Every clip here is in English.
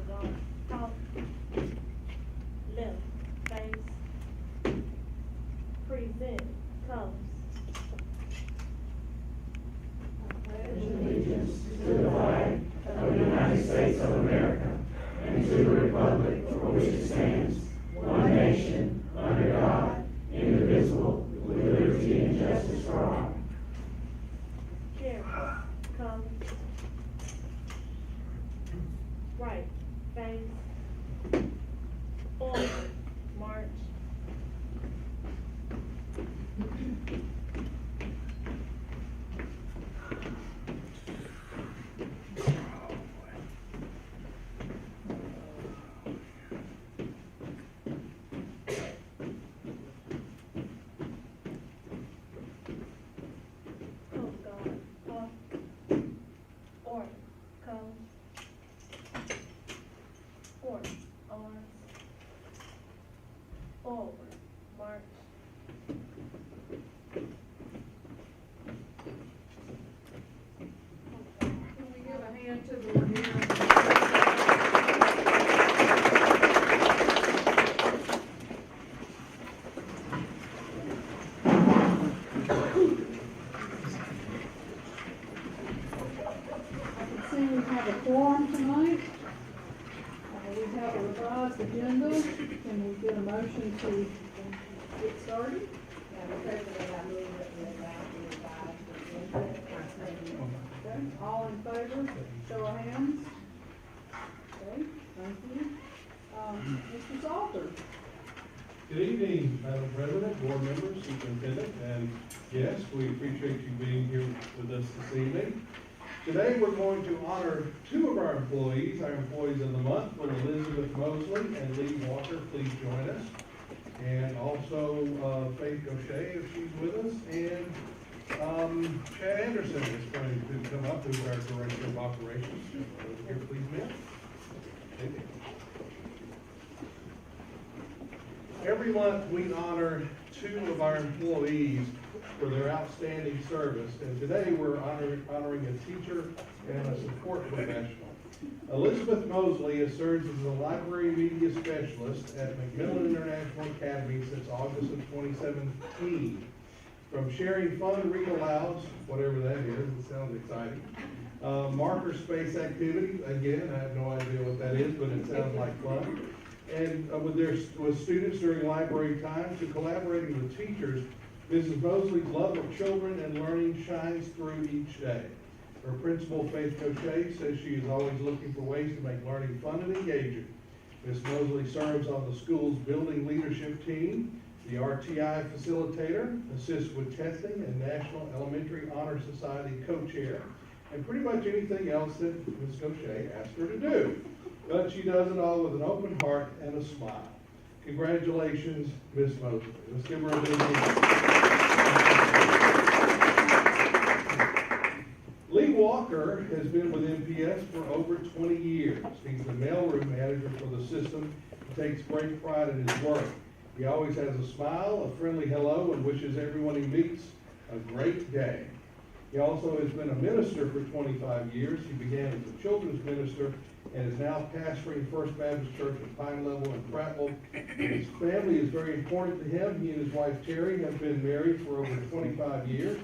God. Talk. Left. Face. Present. Colors. Allegiance to the flag of the United States of America and to the republic for which it stands, one nation, under God, indivisible, with liberty and justice for all. Chair. Colors. Right. Face. Forward. March. Oh God. Off. Order. Colors. Order. Arms. Forward. March. Can we give a hand to the review? I can see we have a quorum tonight. We have a revised agenda. Can we get a motion to get started? Madam President, I move that we adopt the revised agenda. Okay, all in favor, show of hands. Okay, thank you. Mr. Salter. Good evening, Madam President, board members, superintendent, and guests. We appreciate you being here with us this evening. Today, we're going to honor two of our employees of the month, with Elizabeth Mosley and Lee Walker. Please join us. And also Faith Gaucher, if she's with us, and Chad Anderson is going to come up, who's our Director of Operations. Here, please, ma'am. Thank you. Every month, we honor two of our employees for their outstanding service, and today we're honoring a teacher and a support professional. Elizabeth Mosley has served as a library media specialist at McMillan International Academy since August of 2017. From sharing fun read-alouds, whatever that is, it sounds exciting, marker space activity, again, I have no idea what that is, but it sounds like fun, and with students during library time, to collaborating with teachers. Mrs. Mosley's love of children and learning shines through each day. Her principal, Faith Gaucher, says she is always looking for ways to make learning fun and engaging. Ms. Mosley serves on the school's building leadership team, the RTI facilitator, assists with testing, and National Elementary Honor Society co-chair, and pretty much anything else that Ms. Gaucher asked her to do. But she does it all with an open heart and a smile. Congratulations, Ms. Mosley. Let's give her a big hand. Lee Walker has been with MPS for over 20 years. He's the mailroom manager for the system and takes great pride in his work. He always has a smile, a friendly hello, and wishes everyone he meets a great day. He also has been a minister for 25 years. He began as a children's minister and is now pastoring First Baptist Church at Pine Level and Prattville. His family is very important to him. He and his wife Terry have been married for over 25 years,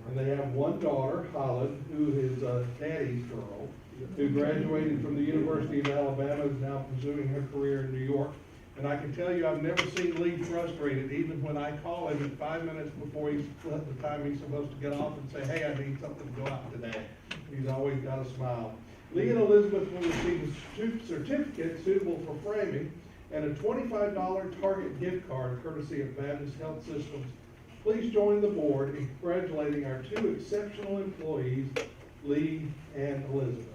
and they have one daughter, Holland, who is daddy's girl, who graduated from the University of Alabama, is now pursuing her career in New York. And I can tell you, I've never seen Lee frustrated, even when I call him at 5 minutes before the time he's supposed to get off and say, hey, I need something to go out today. He's always got a smile. Lee and Elizabeth will receive a certificate suitable for framing and a $25 Target gift card courtesy of Baptist Health Systems. Please join the board in congratulating our two exceptional employees, Lee and Elizabeth.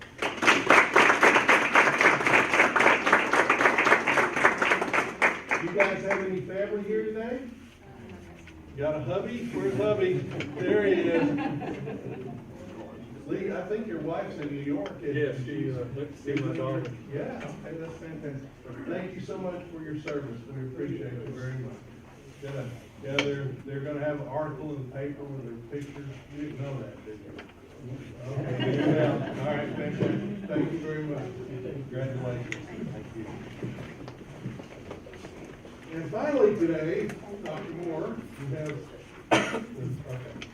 You guys have any family here today? Got a hubby? Where's hubby? There he is. Lee, I think your wife's in New York. Yes, she went to see my daughter. Yeah, okay, that's fantastic. Thank you so much for your service. We appreciate it very much. Yeah, they're gonna have an article in the paper with their pictures. You didn't know that, did you? Okay, good. All right, fantastic. Thank you very much. Congratulations. Thank you. And finally today, Dr. Moore, we have,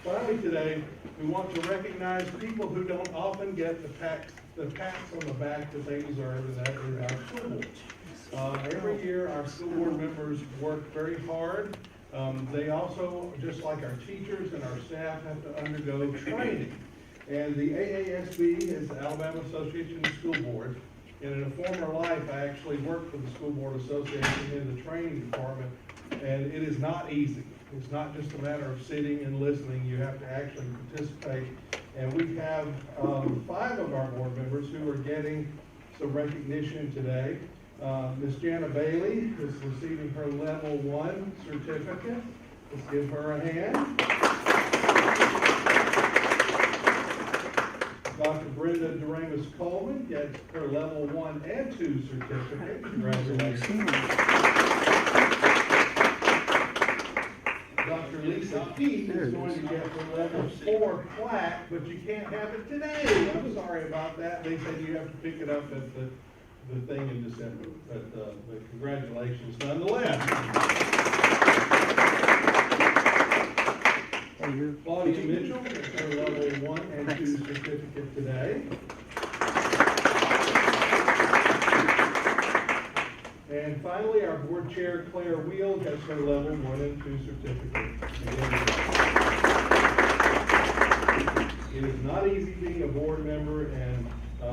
finally today, we want to recognize people who don't often get the pats on the back that they deserve, and that is our school board. Every year, our school board members work very hard. They also, just like our teachers and our staff, have to undergo training. And the AASB is the Alabama Association of School Boards. And in a former life, I actually worked for the School Board Association in the training department, and it is not easy. It's not just a matter of sitting and listening. You have to actually participate. And we have 5 of our board members who are getting some recognition today. Ms. Jana Bailey is receiving her Level 1 certificate. Let's give her a hand. Dr. Brenda Doremus Coleman gets her Level 1 and 2 certificate. Congratulations. Dr. Lisa Keith is going to get her Level 4 plaque, but you can't have it today. I'm sorry about that. They said you have to pick it up at the thing in December. But congratulations nonetheless. Claudia Mitchell gets her Level 1 and 2 certificate today. And finally, our board chair, Claire Wheel, gets her Level 1 and 2 certificate. It is not easy being a board member and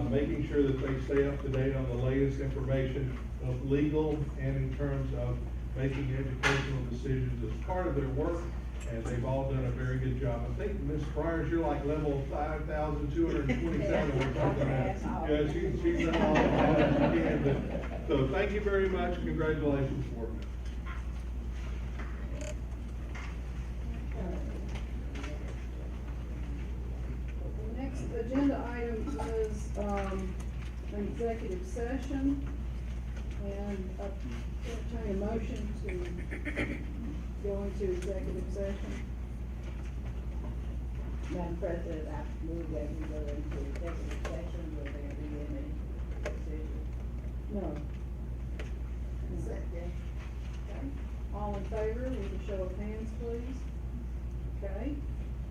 making sure that they stay up to date on the latest information, both legal and in terms of making educational decisions as part of their work. And they've all done a very good job. I think, Ms. Fryers, you're like level 5,227 or something. Yeah, she's done all that she can. So thank you very much. Congratulations, board members. The next agenda item is an executive session, and entertain a motion to go into executive session. Madam President, I move that we go into executive session. Will there be any decision? No. Second. Okay. All in favor, with a show of hands, please. Okay.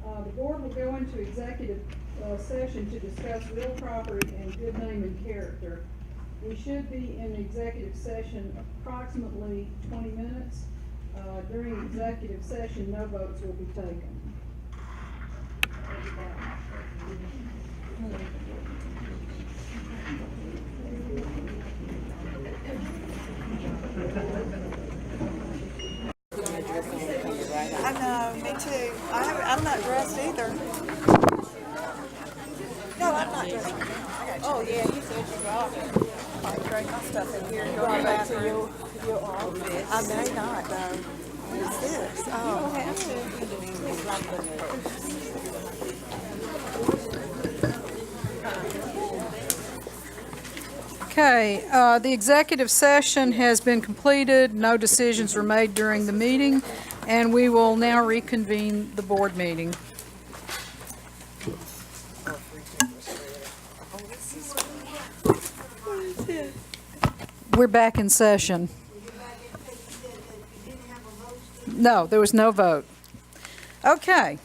The board will go into executive session to discuss real property and good name and character. We should be in executive session approximately 20 minutes. During executive session, no votes will be taken. I know, me too. I'm not dressed either. No, I'm not dressed. Oh, yeah, you said you brought it. I bring my stuff in here. Go back to your office. I may not, though. What is this? Oh, you don't have to. Okay, the executive session has been completed. No decisions were made during the meeting, and we will now reconvene the board meeting. We're back in session. No, there was no vote. Okay.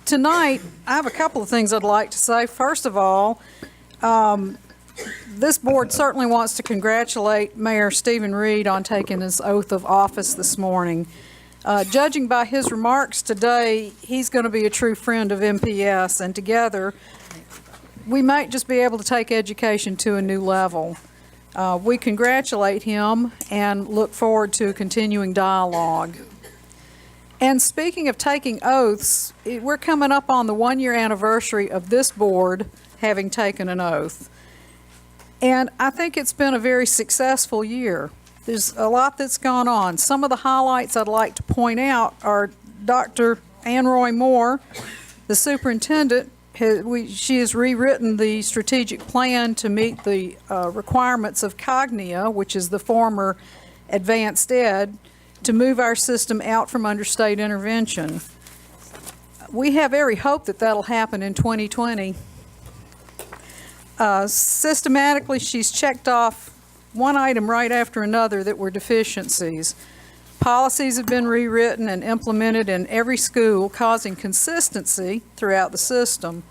Tonight, I have a couple of things I'd like to say. First of all, this board certainly wants to congratulate Mayor Stephen Reed on taking his oath of office this morning. Judging by his remarks today, he's going to be a true friend of MPS, and together we might just be able to take education to a new level. We congratulate him and look forward to a continuing dialogue. And speaking of taking oaths, we're coming up on the 1-year anniversary of this board having taken an oath. And I think it's been a very successful year. There's a lot that's gone on. Some of the highlights I'd like to point out are Dr. Ann Roy Moore, the superintendent. She has rewritten the strategic plan to meet the requirements of Cognia, which is the former Advanced Ed, to move our system out from under state intervention. We have every hope that that'll happen in 2020. Systematically, she's checked off one item right after another that were deficiencies. Policies have been rewritten and implemented in every school, causing consistency throughout the system.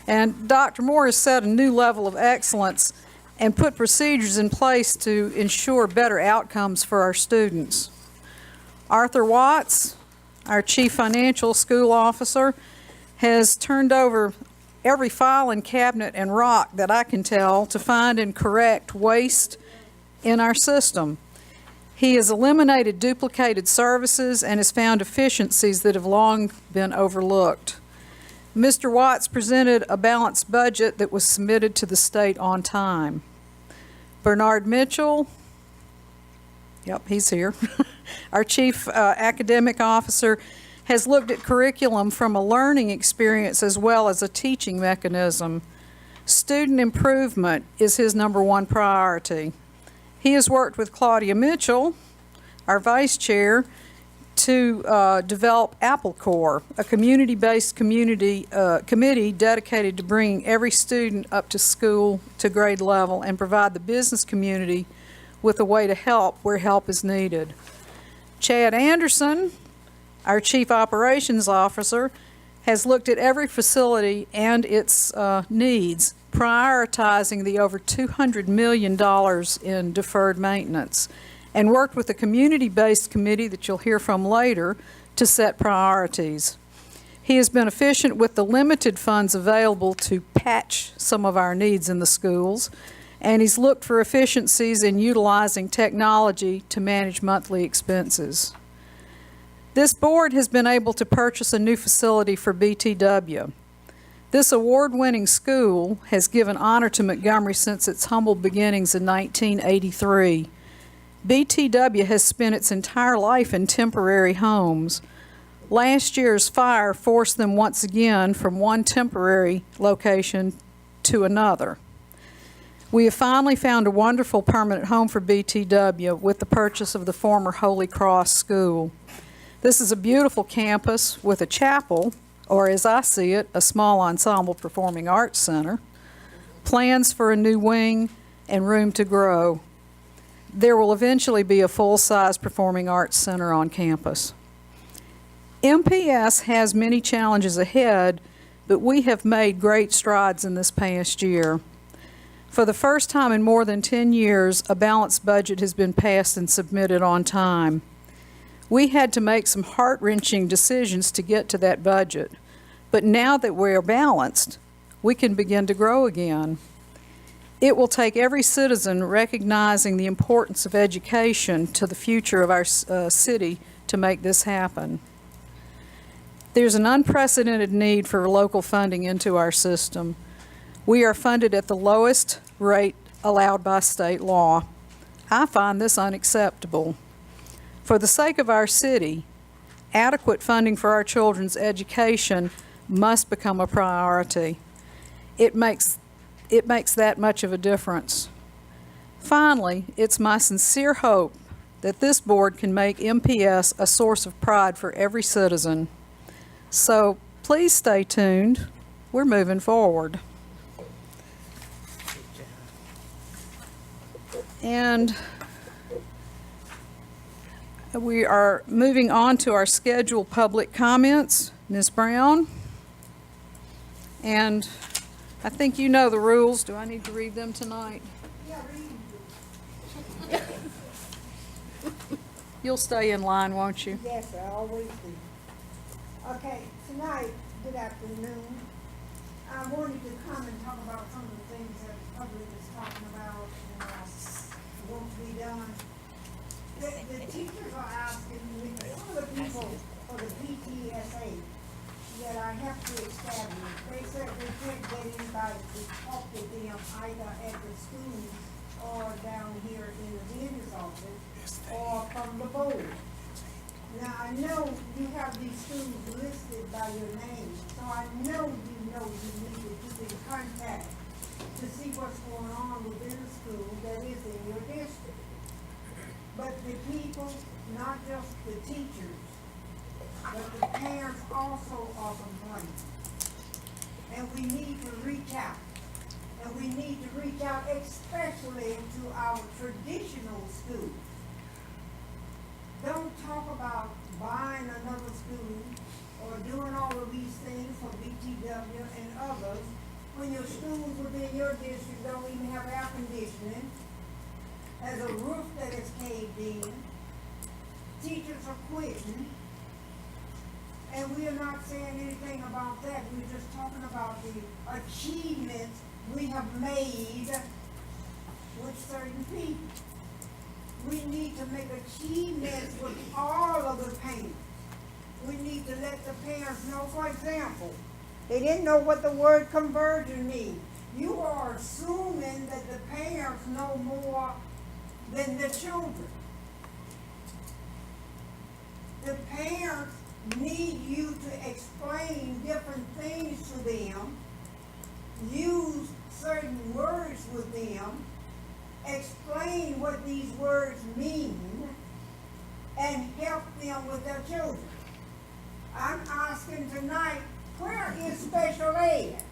And Dr. Moore has set a new level of excellence and put procedures in place to ensure better outcomes for our students. Arthur Watts, our Chief Financial School Officer, has turned over every file and cabinet and rock that I can tell to find and correct waste in our system. He has eliminated duplicated services and has found efficiencies that have long been overlooked. Mr. Watts presented a balanced budget that was submitted to the state on time. Bernard Mitchell, yep, he's here, our Chief Academic Officer, has looked at curriculum from a learning experience as well as a teaching mechanism. Student improvement is his number 1 priority. He has worked with Claudia Mitchell, our Vice Chair, to develop Apple Corps, a community-based committee dedicated to bringing every student up to school to grade level and provide the business community with a way to help where help is needed. Chad Anderson, our Chief Operations Officer, has looked at every facility and its needs, prioritizing the over $200 million in deferred maintenance, and worked with a community-based committee that you'll hear from later to set priorities. He has been efficient with the limited funds available to patch some of our needs in the schools, and he's looked for efficiencies in utilizing technology to manage monthly expenses. This board has been able to purchase a new facility for BTW. This award-winning school has given honor to Montgomery since its humble beginnings in 1983. BTW has spent its entire life in temporary homes. Last year's fire forced them once again from one temporary location to another. We have finally found a wonderful permanent home for BTW with the purchase of the former Holy Cross School. This is a beautiful campus with a chapel, or as I see it, a small ensemble performing arts center, plans for a new wing, and room to grow. There will eventually be a full-size performing arts center on campus. MPS has many challenges ahead, but we have made great strides in this past year. For the first time in more than 10 years, a balanced budget has been passed and submitted on time. We had to make some heart-wrenching decisions to get to that budget, but now that we're balanced, we can begin to grow again. It will take every citizen recognizing the importance of education to the future of our city to make this happen. There's an unprecedented need for local funding into our system. We are funded at the lowest rate allowed by state law. I find this unacceptable. For the sake of our city, adequate funding for our children's education must become a priority. It makes that much of a difference. Finally, it's my sincere hope that this board can make MPS a source of pride for every citizen. So please stay tuned. We're moving forward. And we are moving on to our scheduled public comments. Ms. Brown? And I think you know the rules. Do I need to read them tonight? You'll stay in line, won't you? Yes, I always do. Okay, tonight, good afternoon. I wanted to come and talk about some of the things that the public is talking about and want to be done. The teachers are asking me, some of the people for the PTSA that I have to establish, they said they can't get anybody to talk to them either at the schools or down here in the dentist's office or from the board. Now, I know you have these schools listed by your name, so I know you need to keep in contact to see what's going on within the school that is in your district. But the people, not just the teachers, but the parents also are complaining. And we need to reach out And we need to reach out especially to our traditional schools. Don't talk about buying another school or doing all of these things for BTW and others when your schools within your district don't even have air conditioning, has a roof that is caved in, teachers are quitting, and we are not saying anything about that. We're just talking about the achievements we have made with certain people. We need to make achievements with all of the parents. We need to let the parents know, for example, they didn't know what the word conversion means. You are assuming that the parents know more than the children. The parents need you to explain different things to them, use certain words with them, explain what these words mean, and help them with their children. I'm asking tonight, where is special ed?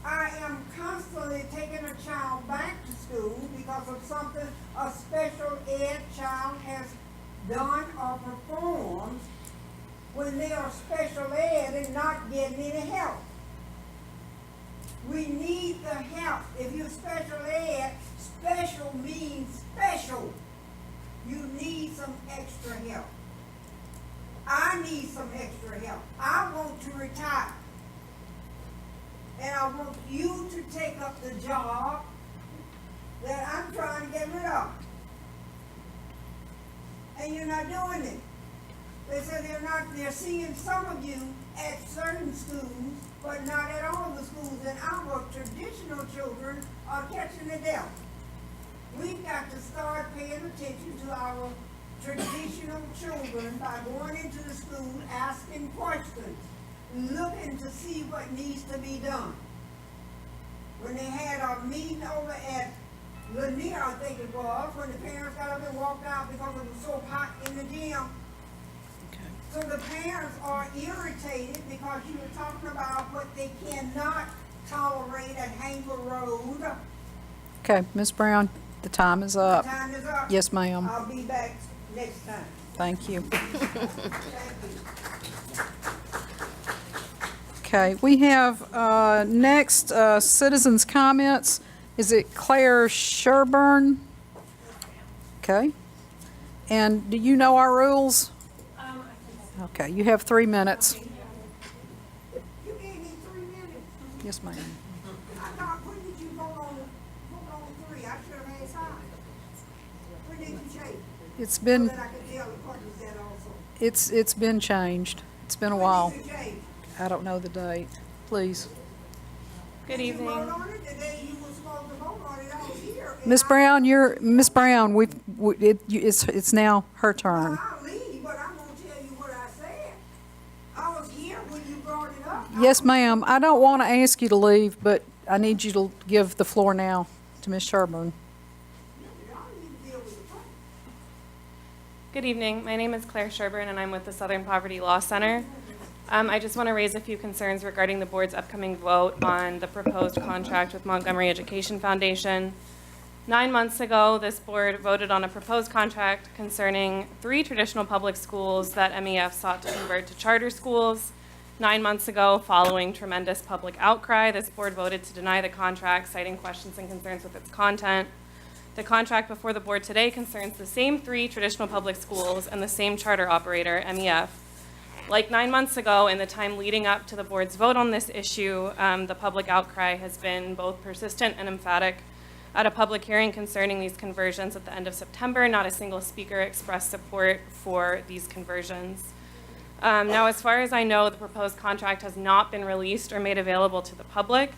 I am constantly taking a child back to school because of something a special ed child has done or performed when they are special ed and not getting any help. We need the help. If you're special ed, special means special. You need some extra help. I need some extra help. I want to retire. And I want you to take up the job that I'm trying to get rid of. And you're not doing it. They said they're seeing some of you at certain schools, but not at all the schools. And our traditional children are catching the devil. We've got to start paying attention to our traditional children by going into the school, asking questions, looking to see what needs to be done. When they had our meeting over at Lanier, I think it was, when the parents got up and walked out because it was so hot in the gym. Okay. So the parents are irritated because you were talking about what they cannot tolerate at Hanger Road. Okay, Ms. Brown, the time is up. The time is up. Yes, ma'am. I'll be back next time. Thank you. Thank you. Okay, we have next citizens' comments. Is it Claire Sherburne? Okay. And do you know our rules? Okay, you have 3 minutes. You gave me 3 minutes. Yes, ma'am. I thought, when did you vote on 3? I should have had 5. When did you change? It's been So that I could tell the clerk was that also. it's been changed. It's been a while. When did you change? I don't know the date. Please. Good Did you evening. vote on it the day you were supposed to vote on it? I was here. and Miss I- Brown, Miss Brown. It's now her turn. I'll leave, but I'm gonna tell you what I said. I was here when you brought it up. Yes, ma'am. I don't want to ask you to leave, but I need you to give the floor now to Miss Sherburne. Y'all need to deal with the clerk. Good evening. My name is Claire Sherburne, and I'm with the Southern Poverty Law Center. I just want to raise a few concerns regarding the board's upcoming vote on the proposed contract with Montgomery Education Foundation. 9 months ago, this board voted on a proposed contract concerning 3 traditional public schools that MEF sought to convert to charter schools. 9 months ago, following tremendous public outcry, this board voted to deny the contract, citing questions and concerns with its content. The contract before the board today concerns the same 3 traditional public schools and the same charter operator, MEF. Like 9 months ago, in the time leading up to the board's vote on this issue, the public outcry has been both persistent and emphatic. At a public hearing concerning these conversions at the end of September, not a single speaker expressed support for these conversions. Now, as far as I know, the proposed contract has not been released or made available to the public.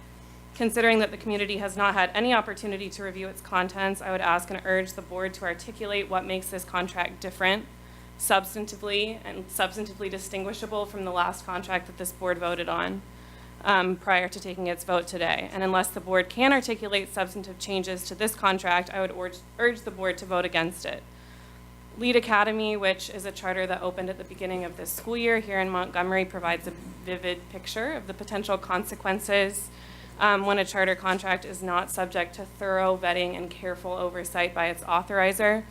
Considering that the community has not had any opportunity to review its contents, I would ask and urge the board to articulate what makes this contract different, substantively distinguishable from the last contract that this board voted on prior to taking its vote today. And unless the board can articulate substantive changes to this contract, I would urge the board to vote against it. Lead Academy, which is a charter that opened at the beginning of this school year here in Montgomery, provides a vivid picture of the potential consequences when a charter contract is not subject to thorough vetting and careful oversight by its authorizer.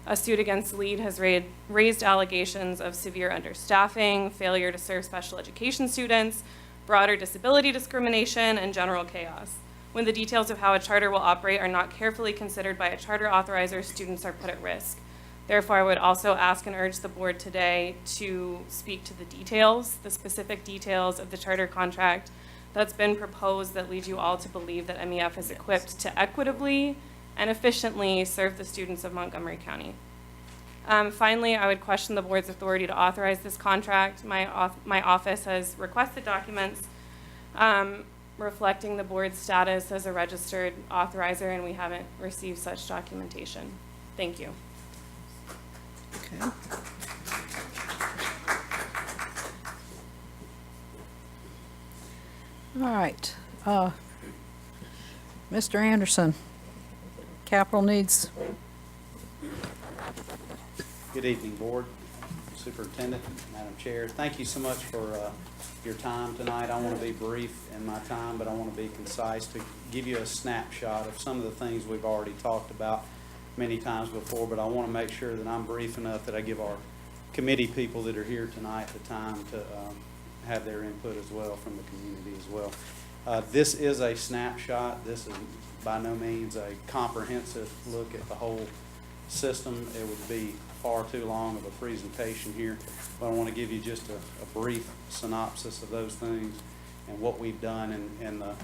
A suit against LEAD has raised allegations of severe understaffing, failure to serve special education students, broader disability discrimination, and general chaos. When the details of how a charter will operate are not carefully considered by a charter authorizer, students are put at risk. Therefore, I would also ask and urge the board today to speak to the details, the specific details of the charter contract that's been proposed that leads you all to believe that MEF is equipped to equitably and efficiently serve the students of Montgomery County. Finally, I would question the board's authority to authorize this contract. My office has requested documents reflecting the board's status as a registered authorizer, and we haven't received such documentation. Thank you. Okay. All right. Mr. Anderson, capital needs. Good evening, Board, Superintendent, Madam Chair. Thank you so much for your time tonight. I want to be brief in my time, but I want to be concise to give you a snapshot of some of the things we've already talked about many times before, but I want to make sure that I'm brief enough that I give our committee people that are here tonight the time to have their input as well from the community as well. This is a snapshot. This is by no means a comprehensive look at the whole system. It would be far too long of a presentation here, but I want to give you just a brief synopsis of those things and what we've done in the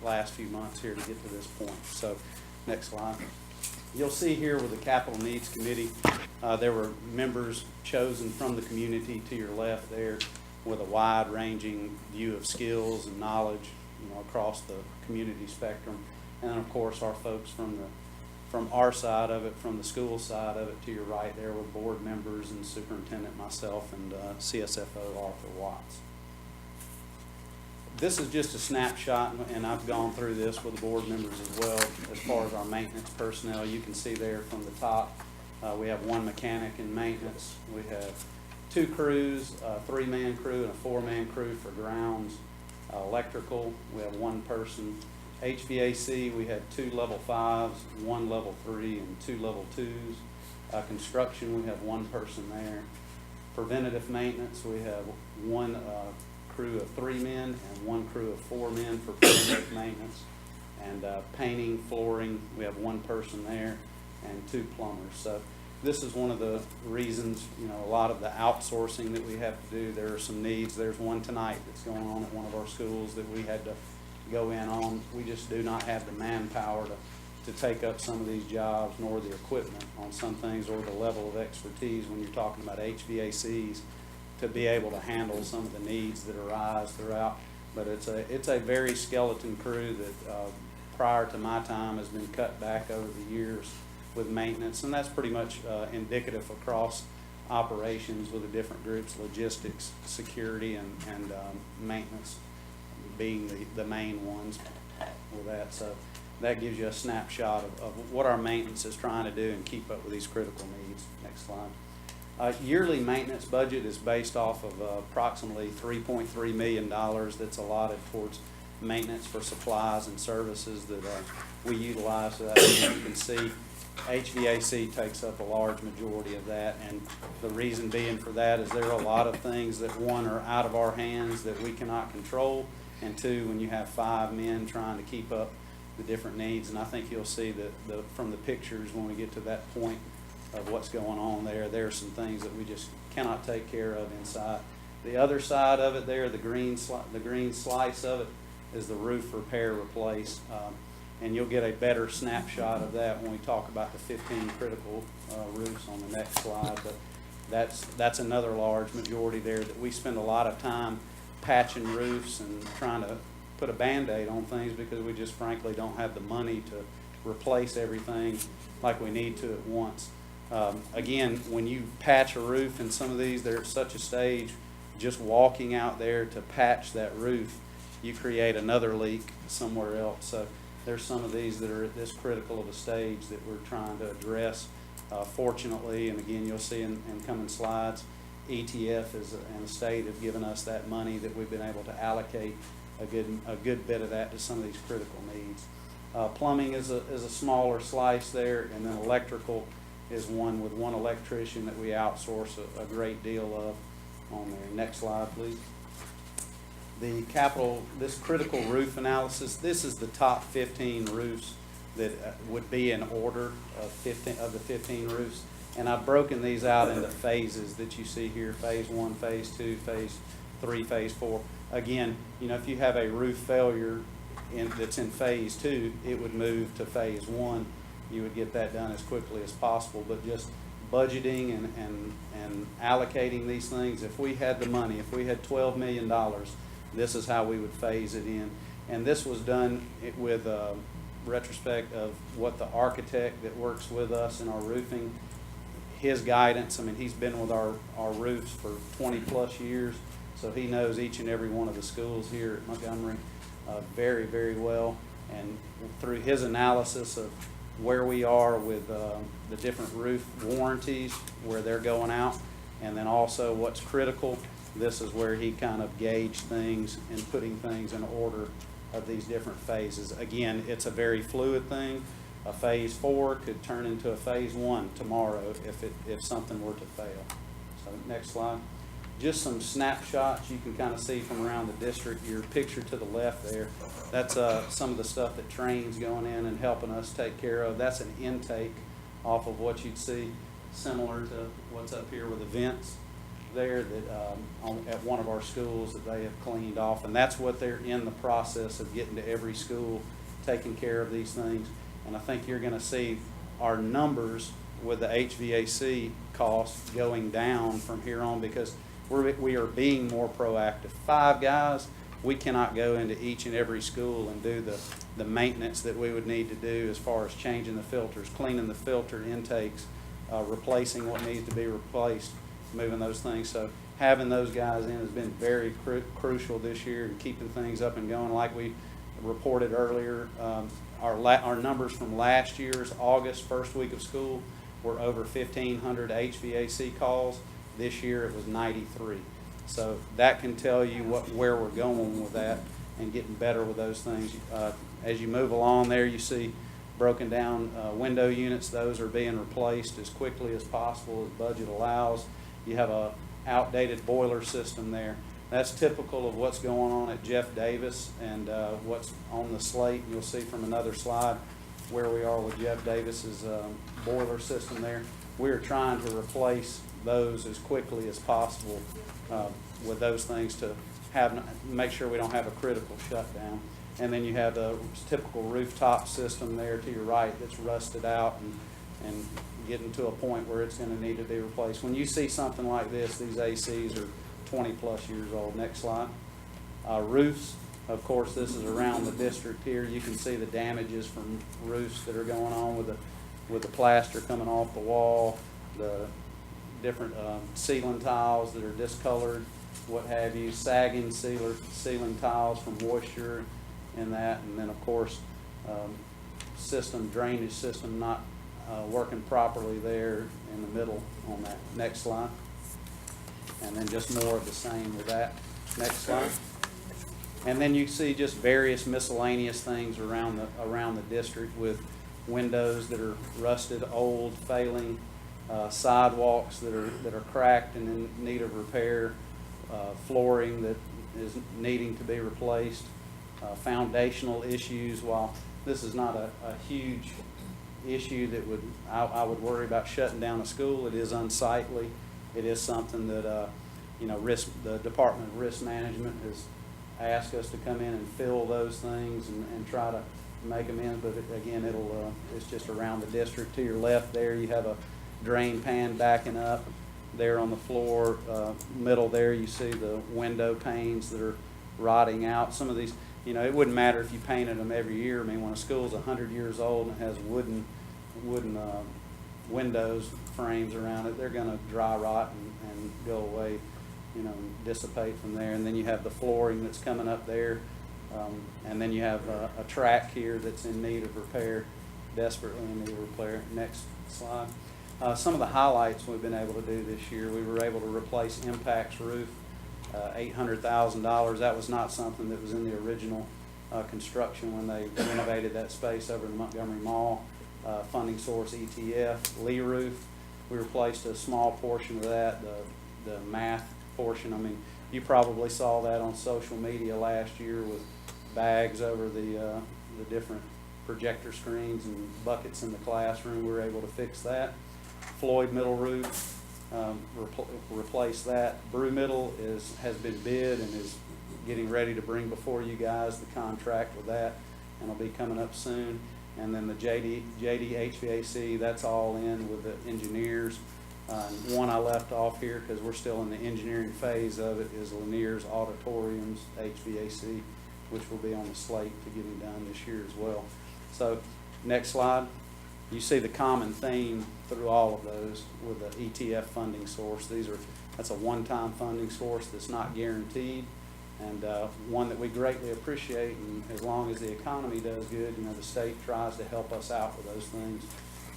last few months here to get to this point. So, next slide. You'll see here with the Capital Needs Committee, there were members chosen from the community to your left there with a wide-ranging view of skills and knowledge, across the community spectrum, and of course our folks from our side of it, from the school side of it to your right there with board members and superintendent, myself, and CSFO Arthur Watts. This is just a snapshot, and I've gone through this with the board members as well. As far as our maintenance personnel, you can see there from the top, we have one mechanic in maintenance. We have 2 crews, a 3-man crew and a 4-man crew for grounds. Electrical, we have 1 person. HVAC, we had 2 level 5s, 1 level 3, and 2 level 2s. Construction, we have 1 person there. Preventative maintenance, we have 1 crew of 3 men and 1 crew of 4 men for preventative maintenance. And painting, flooring, we have 1 person there and 2 plumbers. So this is one of the reasons, a lot of the outsourcing that we have to do. There are some needs. There's one tonight that's going on at one of our schools that we had to go in on. We just do not have the manpower to take up some of these jobs, nor the equipment on some things, or the level of expertise when you're talking about HVACs to be able to handle some of the needs that arise throughout. But it's a very skeleton crew that prior to my time has been cut back over the years with maintenance, and that's pretty much indicative across operations with the different groups, logistics, security, and maintenance being the main ones with that. So that gives you a snapshot of what our maintenance is trying to do and keep up with these critical needs. Next slide. Yearly maintenance budget is based off of approximately $3.3 million that's allotted towards maintenance for supplies and services that we utilize. So that, you can see HVAC takes up a large majority of that, and the reason being for that is there are a lot of things that, 1, are out of our hands that we cannot control, and 2, when you have 5 men trying to keep up the different needs. And I think you'll see that from the pictures when we get to that point of what's going on there are some things that we just cannot take care of inside. The other side of it there, the green slice of it, is the roof repair replace. And you'll get a better snapshot of that when we talk about the 15 critical roofs on the next slide. But that's another large majority there that we spend a lot of time patching roofs and trying to put a Band-Aid on things because we just frankly don't have the money to replace everything like we need to at once. Again, when you patch a roof in some of these, they're at such a stage, just walking out there to patch that roof, you create another leak somewhere else. So there's some of these that are at this critical of a stage that we're trying to address. Fortunately, and again, you'll see in coming slides, ETF and the state have given us that money that we've been able to allocate a good bit of that to some of these critical needs. Plumbing is a smaller slice there, and then electrical is one with one electrician that we outsource a great deal of on there. Next slide, please. This critical roof analysis, this is the top 15 roofs that would be in order of the 15 roofs. And I've broken these out into phases that you see here, phase 1, phase 2, phase 3, phase 4. Again, if you have a roof failure that's in phase 2, it would move to phase 1. You would get that done as quickly as possible, but just budgeting and allocating these things, if we had the money, if we had $12 million, this is how we would phase it in. And this was done with retrospect of what the architect that works with us in our roofing, his guidance. I mean, he's been with our roofs for 20 plus years, so he knows each and every one of the schools here at Montgomery very, very well. And through his analysis of where we are with the different roof warranties, where they're going out, and then also what's critical, this is where he kind of gauged things and putting things in order of these different phases. Again, it's a very fluid thing. A phase 4 could turn into a phase 1 tomorrow if something were to fail. So next slide. Just some snapshots you can kind of see from around the district. Your picture to the left there, that's some of the stuff that Train's going in and helping us take care of. That's an intake off of what you'd see, similar to what's up here with the vents there that at one of our schools that they have cleaned off. And that's what they're in the process of getting to every school, taking care of these things. And I think you're going to see our numbers with the HVAC costs going down from here on, because we are being more proactive. 5 guys, we cannot go into each and every school and do the maintenance that we would need to do as far as changing the filters, cleaning the filter intakes, replacing what needs to be replaced, moving those things. So having those guys in has been very crucial this year in keeping things up and going. Like we reported earlier, our numbers from last year's August first week of school were over 1,500 HVAC calls. This year it was 93. So that can tell you where we're going with that and getting better with those things. As you move along there, you see broken down window units. Those are being replaced as quickly as possible as budget allows. You have a outdated boiler system there. That's typical of what's going on at Jeff Davis and what's on the slate. You'll see from another slide where we are with Jeff Davis's boiler system there. We're trying to replace those as quickly as possible with those things to make sure we don't have a critical shutdown. And then you have the typical rooftop system there to your right that's rusted out and getting to a point where it's going to need to be replaced. When you see something like this, these ACs are 20 plus years old. Next slide. Roofs, of course, this is around the district here. You can see the damages from roofs that are going on with the plaster coming off the wall, the different ceiling tiles that are discolored, what have you, sagging ceiling tiles from moisture in that, and then of course drainage system not working properly there in the middle on that. Next slide. And then just more of the same with that. Next slide. And then you see just various miscellaneous things around the district with windows that are rusted, old, failing, sidewalks that are cracked and in need of repair, flooring that is needing to be replaced, foundational issues. While this is not a huge issue that I would worry about shutting down a school, it is unsightly. It is something that the Department of Risk Management has asked us to come in and fill those things and try to make them in. But again, it's just around the district. To your left there, you have a drain pan backing up there on the floor. Middle there, you see the window panes that are rotting out. Some of these, it wouldn't matter if you painted them every year. I mean, when a school's 100 years old and it has wooden windows frames around it, they're going to dry rot and go away, and dissipate from there. And then you have the flooring that's coming up there, and then you have a track here that's in need of repair, desperately in need of repair. Next slide. Some of the highlights we've been able to do this year: we were able to replace Impact's roof $800,000. That was not something that was in the original construction when they renovated that space over in the Montgomery Mall. Funding source ETF, Lee roof. We replaced a small portion of that, the math portion. I mean, you probably saw that on social media last year with bags over the different projector screens and buckets in the classroom. We were able to fix that. Floyd middle roof, replace that. Brew middle has been bid and is getting ready to bring before you guys the contract with that, and it'll be coming up soon. And then the JD HVAC, that's all in with the engineers. One I left off here because we're still in the engineering phase of it is Lanier's Auditoriums HVAC, which will be on the slate to getting done this year as well. So next slide. You see the common theme through all of those with the ETF funding source. That's a one-time funding source that's not guaranteed, and one that we greatly appreciate. And as long as the economy does good, you know, the state tries to help us out with those things.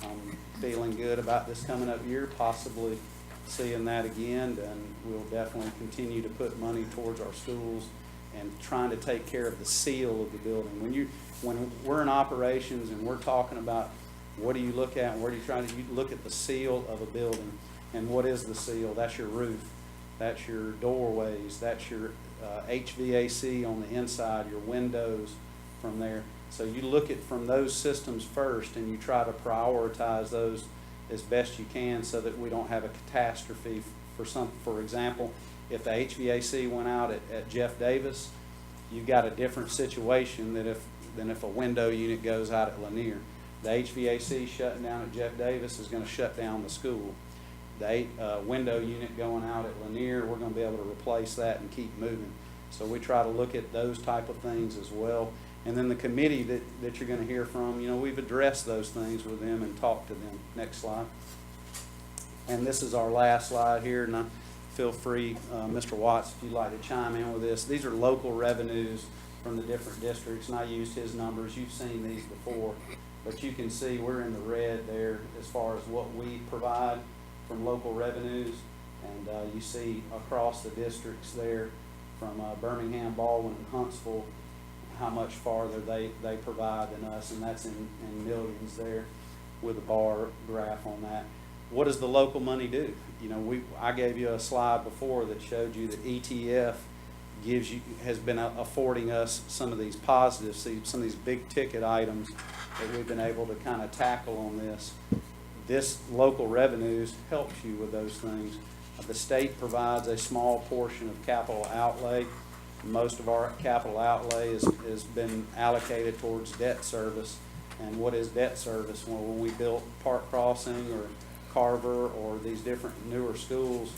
I'm feeling good about this coming up year, possibly seeing that again, and we'll definitely continue to put money towards our schools and trying to take care of the seal of the building. When we're in operations and we're talking about what do you look at and where do you try to, you look at the seal of a building. And what is the seal? That's your roof, that's your doorways, that's your HVAC on the inside, your windows from there. So you look at from those systems first and you try to prioritize those as best you can so that we don't have a catastrophe. For example, if the HVAC went out at Jeff Davis, you've got a different situation than if a window unit goes out at Lanier. The HVAC shutting down at Jeff Davis is going to shut down the school. The window unit going out at Lanier, we're going to be able to replace that and keep moving. So we try to look at those type of things as well. And then the committee that you're going to hear from, you know, we've addressed those things with them and talked to them. Next slide. And this is our last slide here, and feel free, Mr. Watts, if you'd like to chime in with this. These are local revenues from the different districts, and I used his numbers. You've seen these before, but you can see we're in the red there as far as what we provide from local revenues, and you see across the districts there from Birmingham, Baldwin, and Huntsville, how much farther they provide than us, and that's in millions there with a bar graph on that. What does the local money do? You know, I gave you a slide before that showed you that ETF has been affording us some of these positives, some of these big ticket items that we've been able to kind of tackle on this. This local revenues helps you with those things. The state provides a small portion of capital outlay. Most of our capital outlay has been allocated towards debt service. And what is debt service? Well, when we built Park Crossing or Carver or these different newer schools,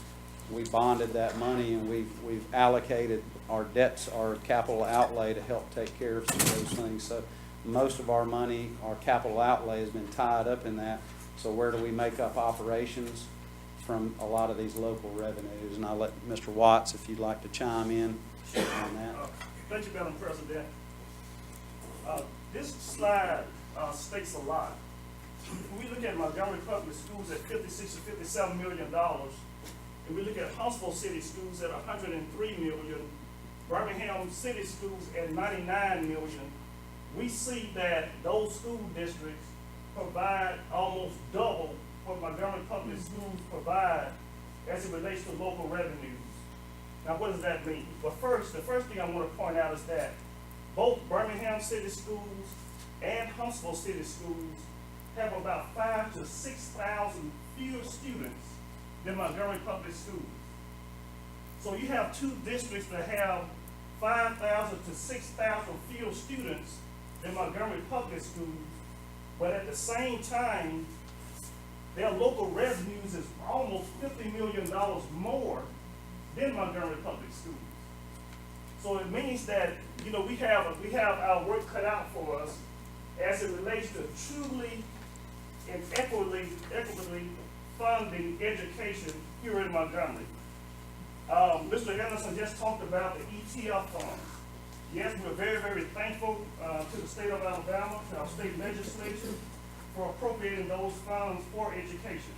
we bonded that money and we've allocated our debts, our capital outlay to help take care of some of those things. So most of our money, our capital outlay has been tied up in that. So where do we make up operations? From a lot of these local revenues. And I'll let Mr. Watts, if you'd like to chime in on that. Thank you, Madam President. This slide states a lot. If we look at Montgomery Public Schools at $56 to $57 million, and we look at Huntsville City Schools at $103 million, Birmingham City Schools at $99 million, we see that those school districts provide almost double what Montgomery Public Schools provide as it relates to local revenues. Now, what does that mean? Well, the first thing I want to point out is that both Birmingham City Schools and Huntsville City Schools have about 5,000 to 6,000 fewer students than Montgomery Public Schools. So you have two districts that have 5,000 to 6,000 fewer students than Montgomery Public Schools, but at the same time, their local revenues is almost $50 million more than Montgomery Public Schools. So it means that, you know, we have our work cut out for us as it relates to truly and equitably funding education here in Montgomery. Mr. Anderson just talked about the ETF funds. Yes, we're very, very thankful to the state of Alabama, to our state legislature, for appropriating those funds for education.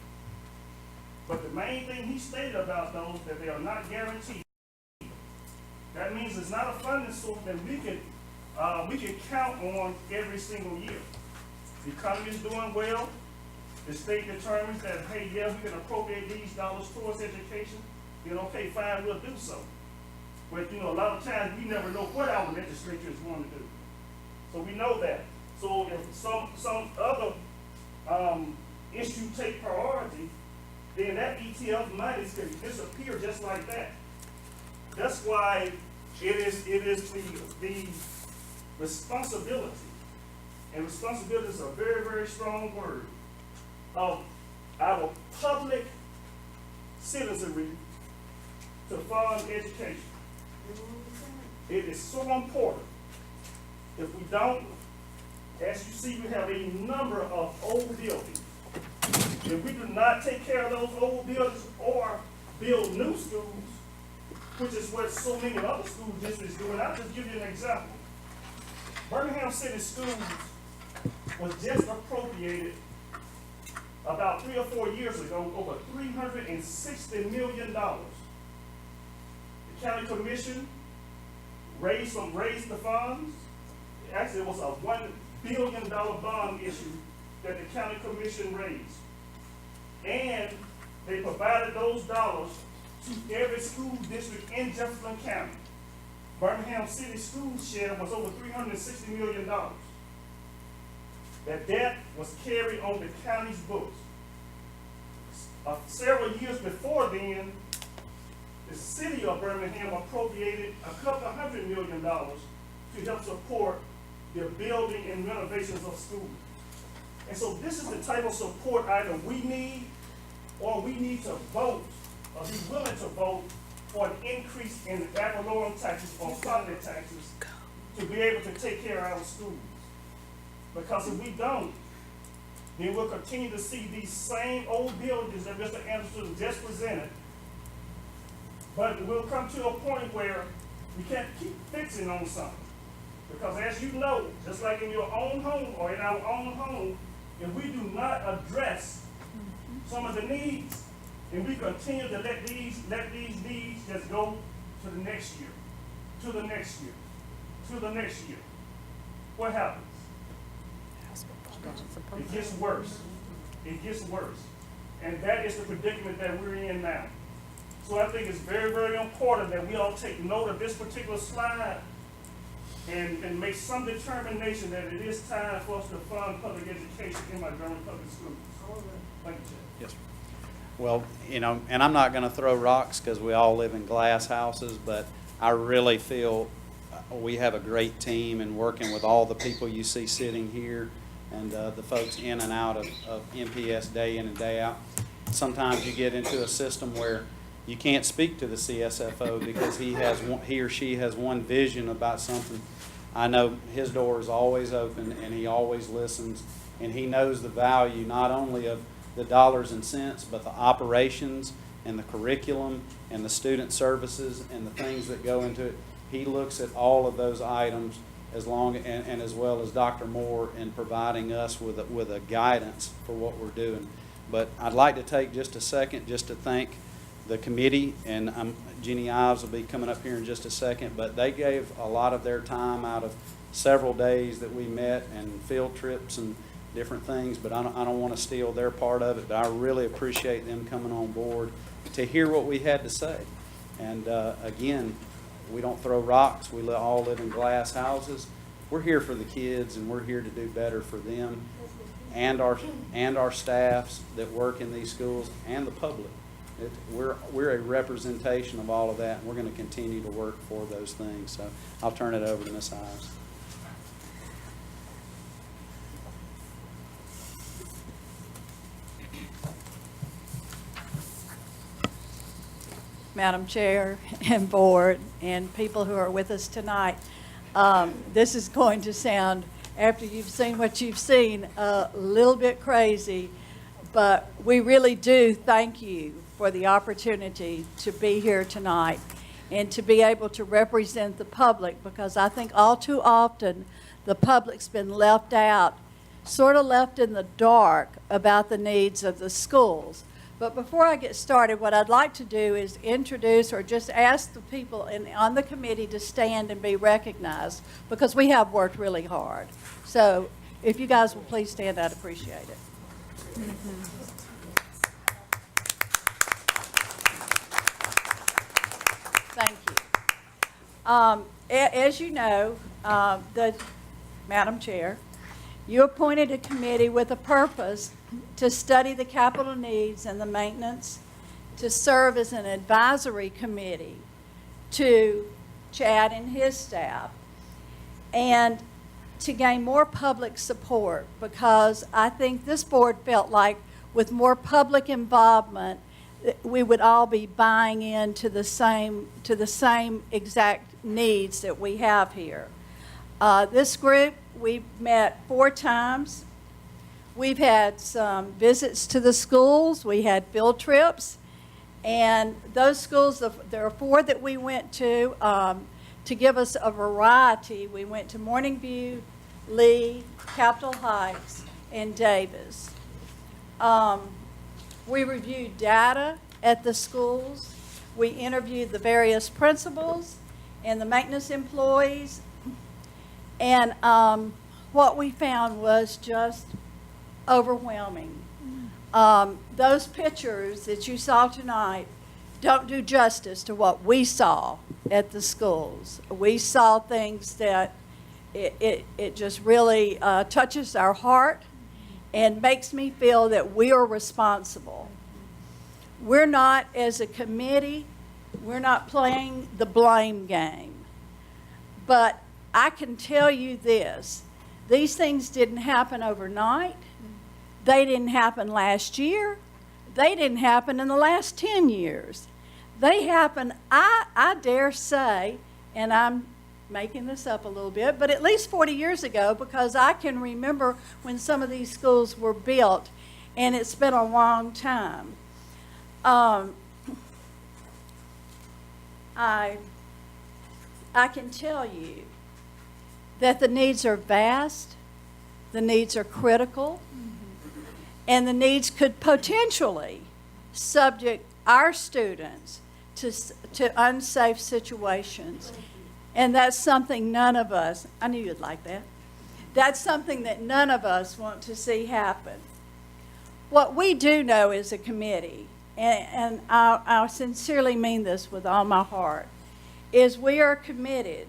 But the main thing he stated about those, that they are not guaranteed. That means it's not a funding source that we can count on every single year. The economy is doing well. The state determines that, hey, yeah, we can appropriate these dollars towards education. Then okay, fine, we'll do so. But you know, a lot of times we never know what our legislature is going to do. So we know that. So if some other issue take priority, then that ETF money can disappear just like that. That's why it is the responsibility, and responsibility is a very, very strong word, of our public citizenry to fund education. It is so important. If we don't, as you see, we have a number of old buildings. If we do not take care of those old buildings or build new schools, which is what so many other school districts do, and I'll just give you an example. Birmingham City Schools was just appropriated about 3 or 4 years ago, over $360 million. The county commission raised the funds. Actually, it was a $1 billion bond issue that the county commission raised. And they provided those dollars to every school district in Jefferson County. Birmingham City Schools share was over $360 million. That debt was carried on the county's books. Several years before then, the city of Birmingham appropriated a couple of $100 million to help support the building and renovations of schools. And so this is the type of support either we need, or we need to vote, or be willing to vote for an increase in ad valorem taxes or property taxes to be able to take care of our schools. Because if we don't, then we'll continue to see these same old buildings that Mr. Anderson just presented. But we'll come to a point where we can't keep fixing on something. Because as you know, just like in your own home or in our own home, if we do not address some of the needs, and we continue to let these needs just go to the next year, to the next year, to the next year, what happens? It gets worse. It gets worse. And that is the predicament that we're in now. So I think it's very, very important that we all take note of this particular slide and make some determination that it is time for us to fund public education in Montgomery Public Schools. Thank you, Chair. Yes, sir. Well, you know, and I'm not going to throw rocks because we all live in glass houses, but I really feel we have a great team, and working with all the people you see sitting here and the folks in and out of MPS day in and day out. Sometimes you get into a system where you can't speak to the CSFO because he or she has one vision about something. I know his door is always open, and he always listens, and he knows the value not only of the dollars and cents, but the operations and the curriculum and the student services and the things that go into it. He looks at all of those items and as well as Dr. Moore in providing us with a guidance for what we're doing. But I'd like to take just a second just to thank the committee, and Jeannie Ives will be coming up here in just a second, but they gave a lot of their time out of several days that we met and field trips and different things, but I don't want to steal their part of it, but I really appreciate them coming on board to hear what we had to say. And again, we don't throw rocks. We all live in glass houses. We're here for the kids, and we're here to do better for them and our staffs that work in these schools and the public. We're a representation of all of that, and we're going to continue to work for those things. So I'll turn it over to Ms. Ives. Madam Chair and Board and people who are with us tonight. This is going to sound, after you've seen what you've seen, a little bit crazy, but we really do thank you for the opportunity to be here tonight and to be able to represent the public, because I think all too often the public's been left out, sort of left in the dark about the needs of the schools. But before I get started, what I'd like to do is introduce or just ask the people on the committee to stand and be recognized, because we have worked really hard. So if you guys will please stand, I'd appreciate it. Thank you. As you know, Madam Chair, you appointed a committee with a purpose to study the capital needs and the maintenance, to serve as an advisory committee to Chad and his staff, and to gain more public support, because I think this board felt like with more public involvement, we would all be buying into the same exact needs that we have here. This group, we've met 4 times. We've had some visits to the schools. We had field trips. And those schools, there are 4 that we went to give us a variety. We went to Morning View, Lee, Capitol Heights, and Davis. We reviewed data at the schools. We interviewed the various principals and the maintenance employees. And what we found was just overwhelming. Those pictures that you saw tonight don't do justice to what we saw at the schools. We saw things that it just really touches our heart and makes me feel that we are responsible. We're not, as a committee, we're not playing the blame game. But I can tell you this, these things didn't happen overnight. They didn't happen last year. They didn't happen in the last 10 years. They happened, I dare say, and I'm making this up a little bit, but at least 40 years ago, because I can remember when some of these schools were built, and it's been a long time. I can tell you that the needs are vast, the needs are critical, and the needs could potentially subject our students to unsafe situations. And that's something none of us, I knew you'd like that, that's something that none of us want to see happen. What we do know as a committee, and I sincerely mean this with all my heart, is we are committed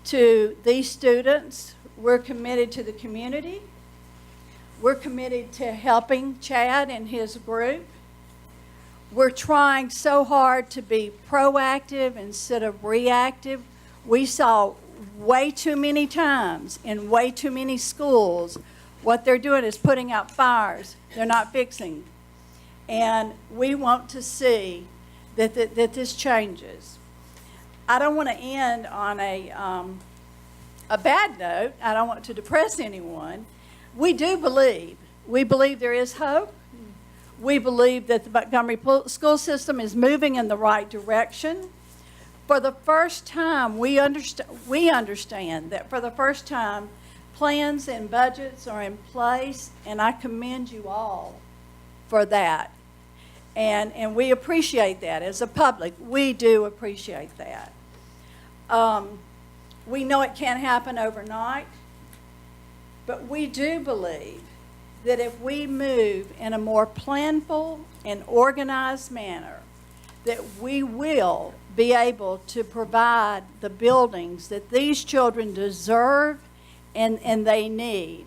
to these students, we're committed to the community, we're committed to helping Chad and his group. We're trying so hard to be proactive instead of reactive. We saw way too many times in way too many schools what they're doing is putting out fires they're not fixing. And we want to see that this changes. I don't want to end on a bad note. I don't want to depress anyone. We believe there is hope. We believe that the Montgomery school system is moving in the right direction. For the first time, we understand that for the first time, plans and budgets are in place, and I commend you all for that. And we appreciate that as a public. We do appreciate that. We know it can't happen overnight, but we do believe that if we move in a more planful and organized manner, that we will be able to provide the buildings that these children deserve and they need.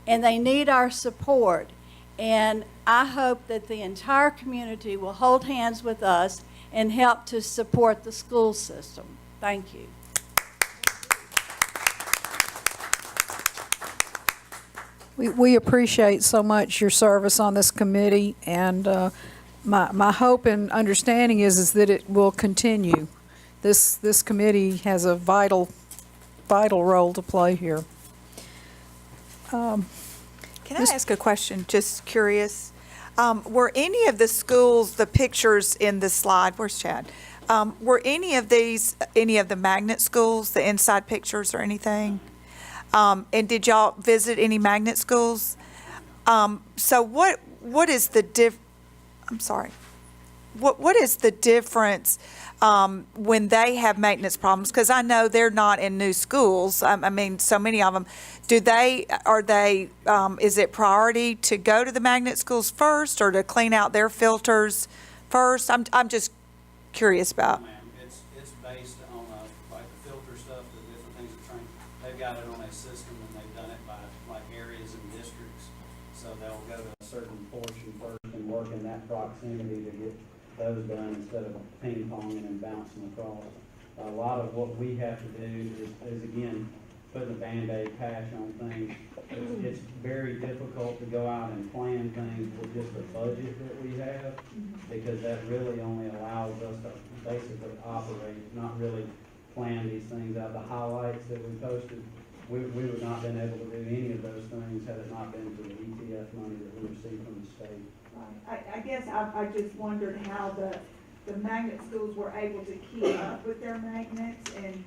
And they need our support. And I hope that the entire community will hold hands with us and help to support the school system. Thank you. We appreciate so much your service on this committee, and my hope and understanding is that it will continue. This committee has a vital role to play here. Can I ask a question? Just curious. Were any of the schools, the pictures in the slide, where's Chad? Were any of the magnet schools, the inside pictures or anything? And did y'all visit any magnet schools? So what is the I'm sorry. What is the difference when they have maintenance problems? Because I know they're not in new schools. I mean, so many of them. Is it priority to go to the magnet schools first or to clean out their filters first? I'm just curious about. Ma'am, it's based on, like the filter stuff, the different things they're trying, they've got it on a system and they've done it by like areas and districts. So they'll go to a certain portion first and work in that proximity to get those done instead of ping ponging and bouncing across. A lot of what we have to do is again, putting a Band-Aid patch on things. It's very difficult to go out and plan things with just the budget that we have, because that really only allows us to basically operate, not really plan these things out. The highlights that we posted, we would not have been able to do any of those things had it not been for the ETF money that we received from the state. I guess I just wondered how the magnet schools were able to keep up with their magnets and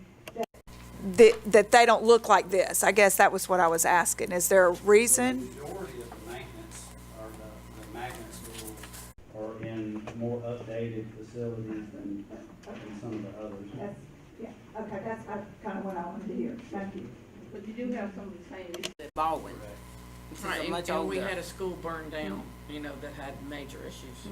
that they don't look like this. I guess that was what I was asking. Is there a reason? The majority of the maintenance or the magnet schools are in more updated facilities than some of the others. Okay, that's kind of what I wanted to hear. Thank you. But you do have some of the same issues at Baldwin. Right, Much and we older. had a school burned down, you know, that had major issues.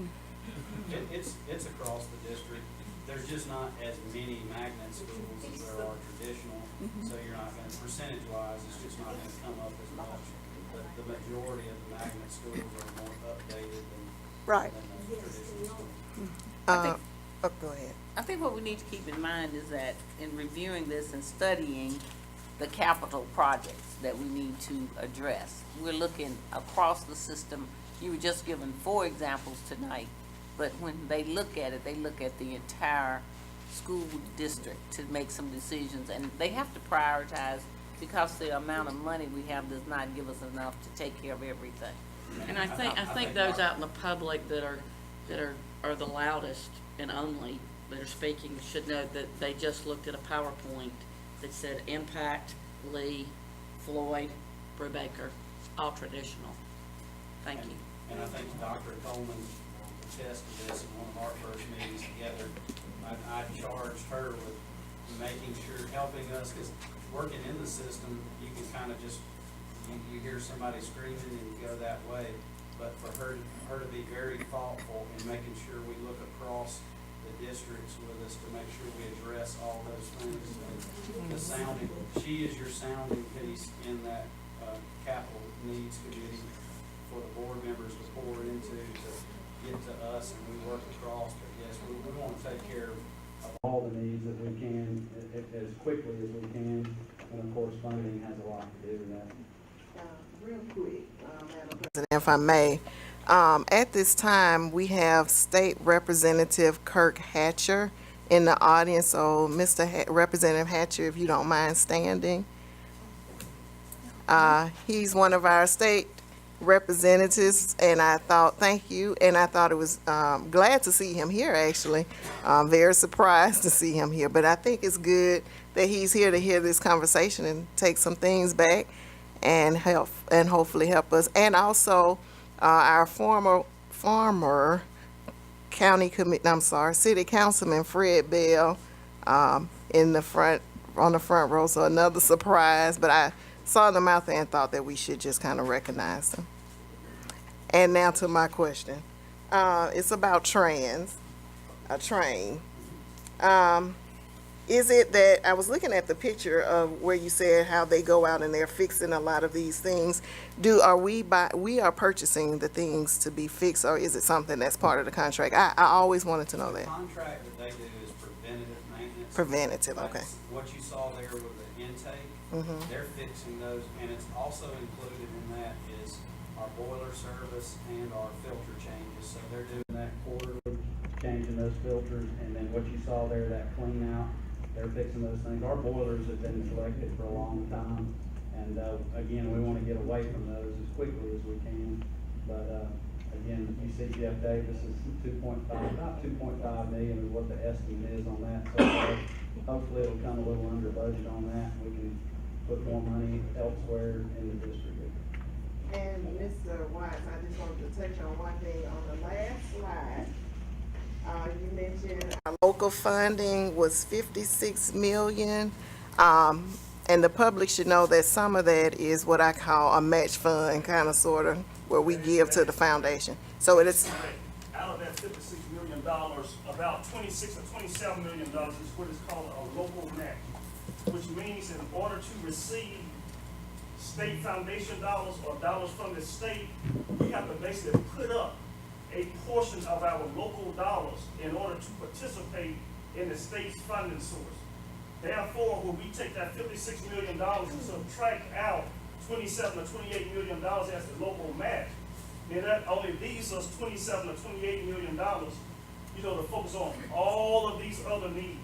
It's across the district. There's just not as many magnet schools as there are traditional, so you're not gonna, percentage-wise, it's just not gonna come up as much. But the majority of the magnet schools are more updated than the traditional schools. Go ahead. I think what we need to keep in mind is that in reviewing this and studying the capital projects that we need to address, we're looking across the system. You were just given 4 examples tonight, but when they look at it, they look at the entire school district to make some decisions, and they have to prioritize because the amount of money we have does not give us enough to take care of everything. And I think those out in the public that are the loudest and only that are speaking should know that they just looked at a PowerPoint that said Impact, Lee, Floyd, Brubaker, all traditional. Thank you. And I think Dr. Coleman will attest to this in one of our first meetings together. I charged her with making sure, helping us, because working in the system, you can kind of just, you hear somebody screaming and you go that way. But for her to be very thoughtful in making sure we look across the districts with us to make sure we address all those things. And the sounding, she is your sounding piece in that capital needs committee for the board members to pour into, to get to us, and we work across. But yes, we want to take care of all the needs that we can as quickly as we can. And of course, funding has a lot to do with that. Real quick, Madam President, if I may, at this time, we have State Representative Kirk Hatcher in the audience. So, Mr. Representative Hatcher, if you don't mind standing. He's one of our state representatives, and I thought, thank you, and I thought it was glad to see him here, actually. Very surprised to see him here, but I think it's good that he's here to hear this conversation and take some things back and help, and hopefully help us. And also, our former city councilman Fred Bell in the front, on the front row. So another surprise, but I saw them out there and thought that we should just kind of recognize them. And now to my question. It's about a train. Is it that, I was looking at the picture of where you said how they go out and they're fixing a lot of these things. We are purchasing the things to be fixed, or is it something that's part of the contract? I always wanted to know that. The contract that they do is preventative maintenance. Preventative, okay. That's what you saw there with the intake. They're fixing those, and it's also included in that is our boiler service and our filter changes. So they're doing that quarterly, changing those filters, and then what you saw there, that clean out, they're fixing those things. Our boilers have been neglected for a long time, and again, we want to get away from those as quickly as we can. But again, you see Jeff Davis is about 2.5 million is what the estimate is on that. So hopefully it'll come a little under budget on that. We can put more money elsewhere in the district. And Mr. Watts, I just wanted to touch on one thing. On the last slide, you mentioned our local funding was 56 million. And the public should know that some of that is what I call a match fund, kind of, sort of, where we give to the foundation. So it is, Out of that $56 million, about 26 or $27 million is what is called a local match, which means in order to receive state foundation dollars or dollars from the state, we have to basically put up a portion of our local dollars in order to participate in the state's funding source. Therefore, when we take that $56 million and subtract out $27 or $28 million as the local match, then that only leaves us $27 or $28 million, to focus on all of these other needs.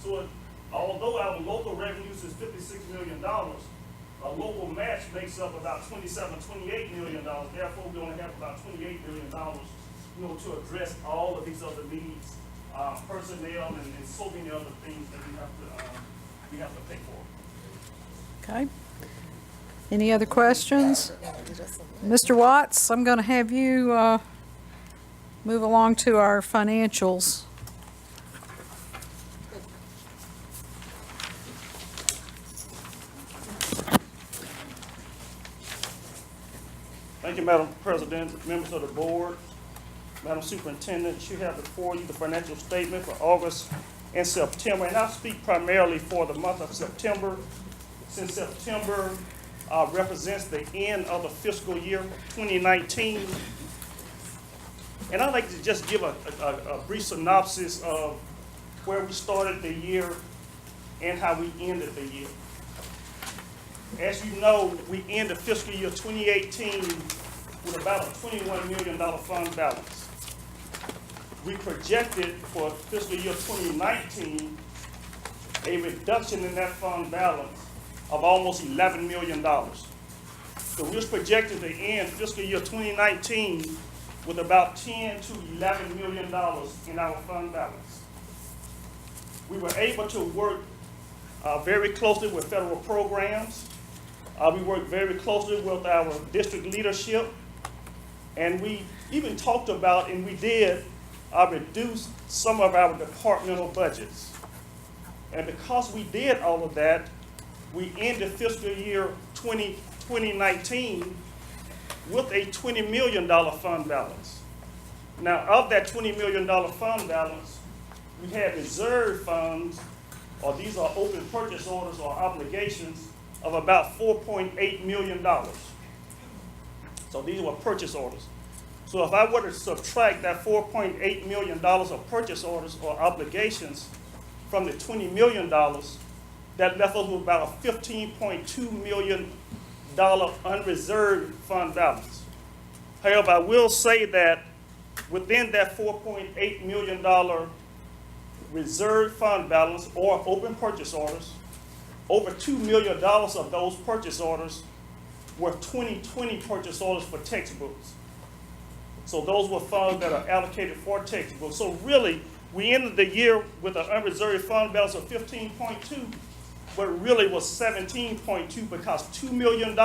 So although our local revenues is $56 million, a local match makes up about $27 or $28 million. Therefore, we only have about $28 million, to address all of these other needs, personnel and so many other things that we have to pay for. Okay. Any other questions? Mr. Watts, I'm going to have you move along to our financials. Thank you, Madam President, members of the board, Madam Superintendent. You have before you the financial statement for August and September, and I'll speak primarily for the month of September, since September represents the end of the fiscal year 2019. And I'd like to just give a brief synopsis of where we started the year and how we ended the year. As you know, we ended fiscal year 2018 with about a $21 million fund balance. We projected for fiscal year 2019 a reduction in that fund balance of almost $11 million. So we're projected to end fiscal year 2019 with about $10 to $11 million in our fund balance. We were able to work very closely with federal programs. We worked very closely with our district leadership, and we even talked about, and we did, reduce some of our departmental budgets. And because we did all of that, we ended fiscal year 2019 with a $20 million fund balance. Now, of that $20 million fund balance, we had reserve funds, or these are open purchase orders or obligations, of about $4.8 million. So these were purchase orders. So if I were to subtract that $4.8 million of purchase orders or obligations from the $20 million, that left us with about a $15.2 million unreserved fund balance. However, I will say that within that $4.8 million reserved fund balance or open purchase orders, over $2 million of those purchase orders were 2020 purchase orders for textbooks. So those were funds that are allocated for textbooks. So really, we ended the year with an unreserved fund balance of 15.2, but really was 17.2 because $2 million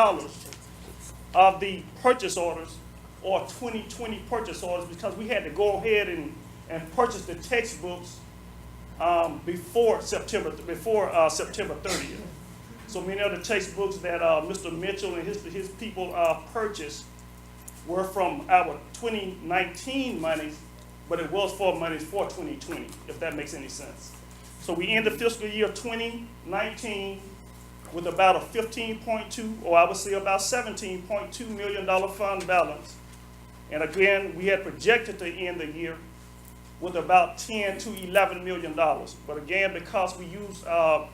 of the purchase orders or 2020 purchase orders, because we had to go ahead and purchase the textbooks before September 30th. So many of the textbooks that Mr. Mitchell and his people purchased were from our 2019 monies, but it was for monies for 2020, if that makes any sense. So we ended fiscal year 2019 with about a 15.2, or I would say about $17.2 million fund balance. And again, we had projected to end the year with about $10 to $11 million. But again, because we used our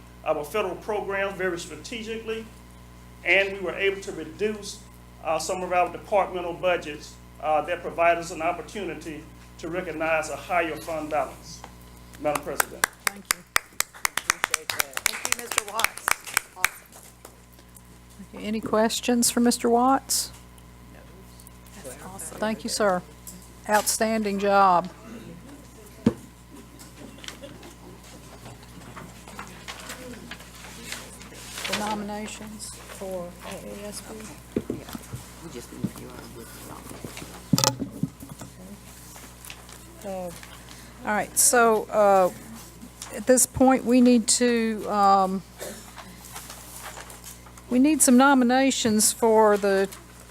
federal programs very strategically, and we were able to reduce some of our departmental budgets, that provided us an opportunity to recognize a higher fund balance. Madam President. Thank you. Appreciate that. Thank you, Mr. Watts. Awesome. Okay, any questions for Mr. Watts? That's awesome. Thank you, sir. Outstanding job. The nominations for AASB. We just need a few of them. All right, so at this point, we need some nominations for the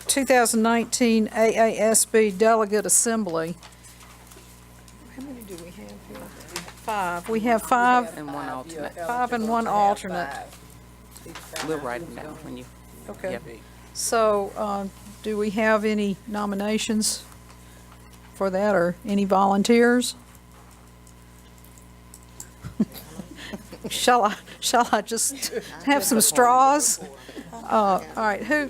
2019 AASB Delegate Assembly. How many do we have here? 5. We have 5. And one alternate. 5 and 1 alternate. We'll write them down when you. Okay. Yep. So, do we have any nominations for that, or any volunteers? Shall I just have some straws? All right, who,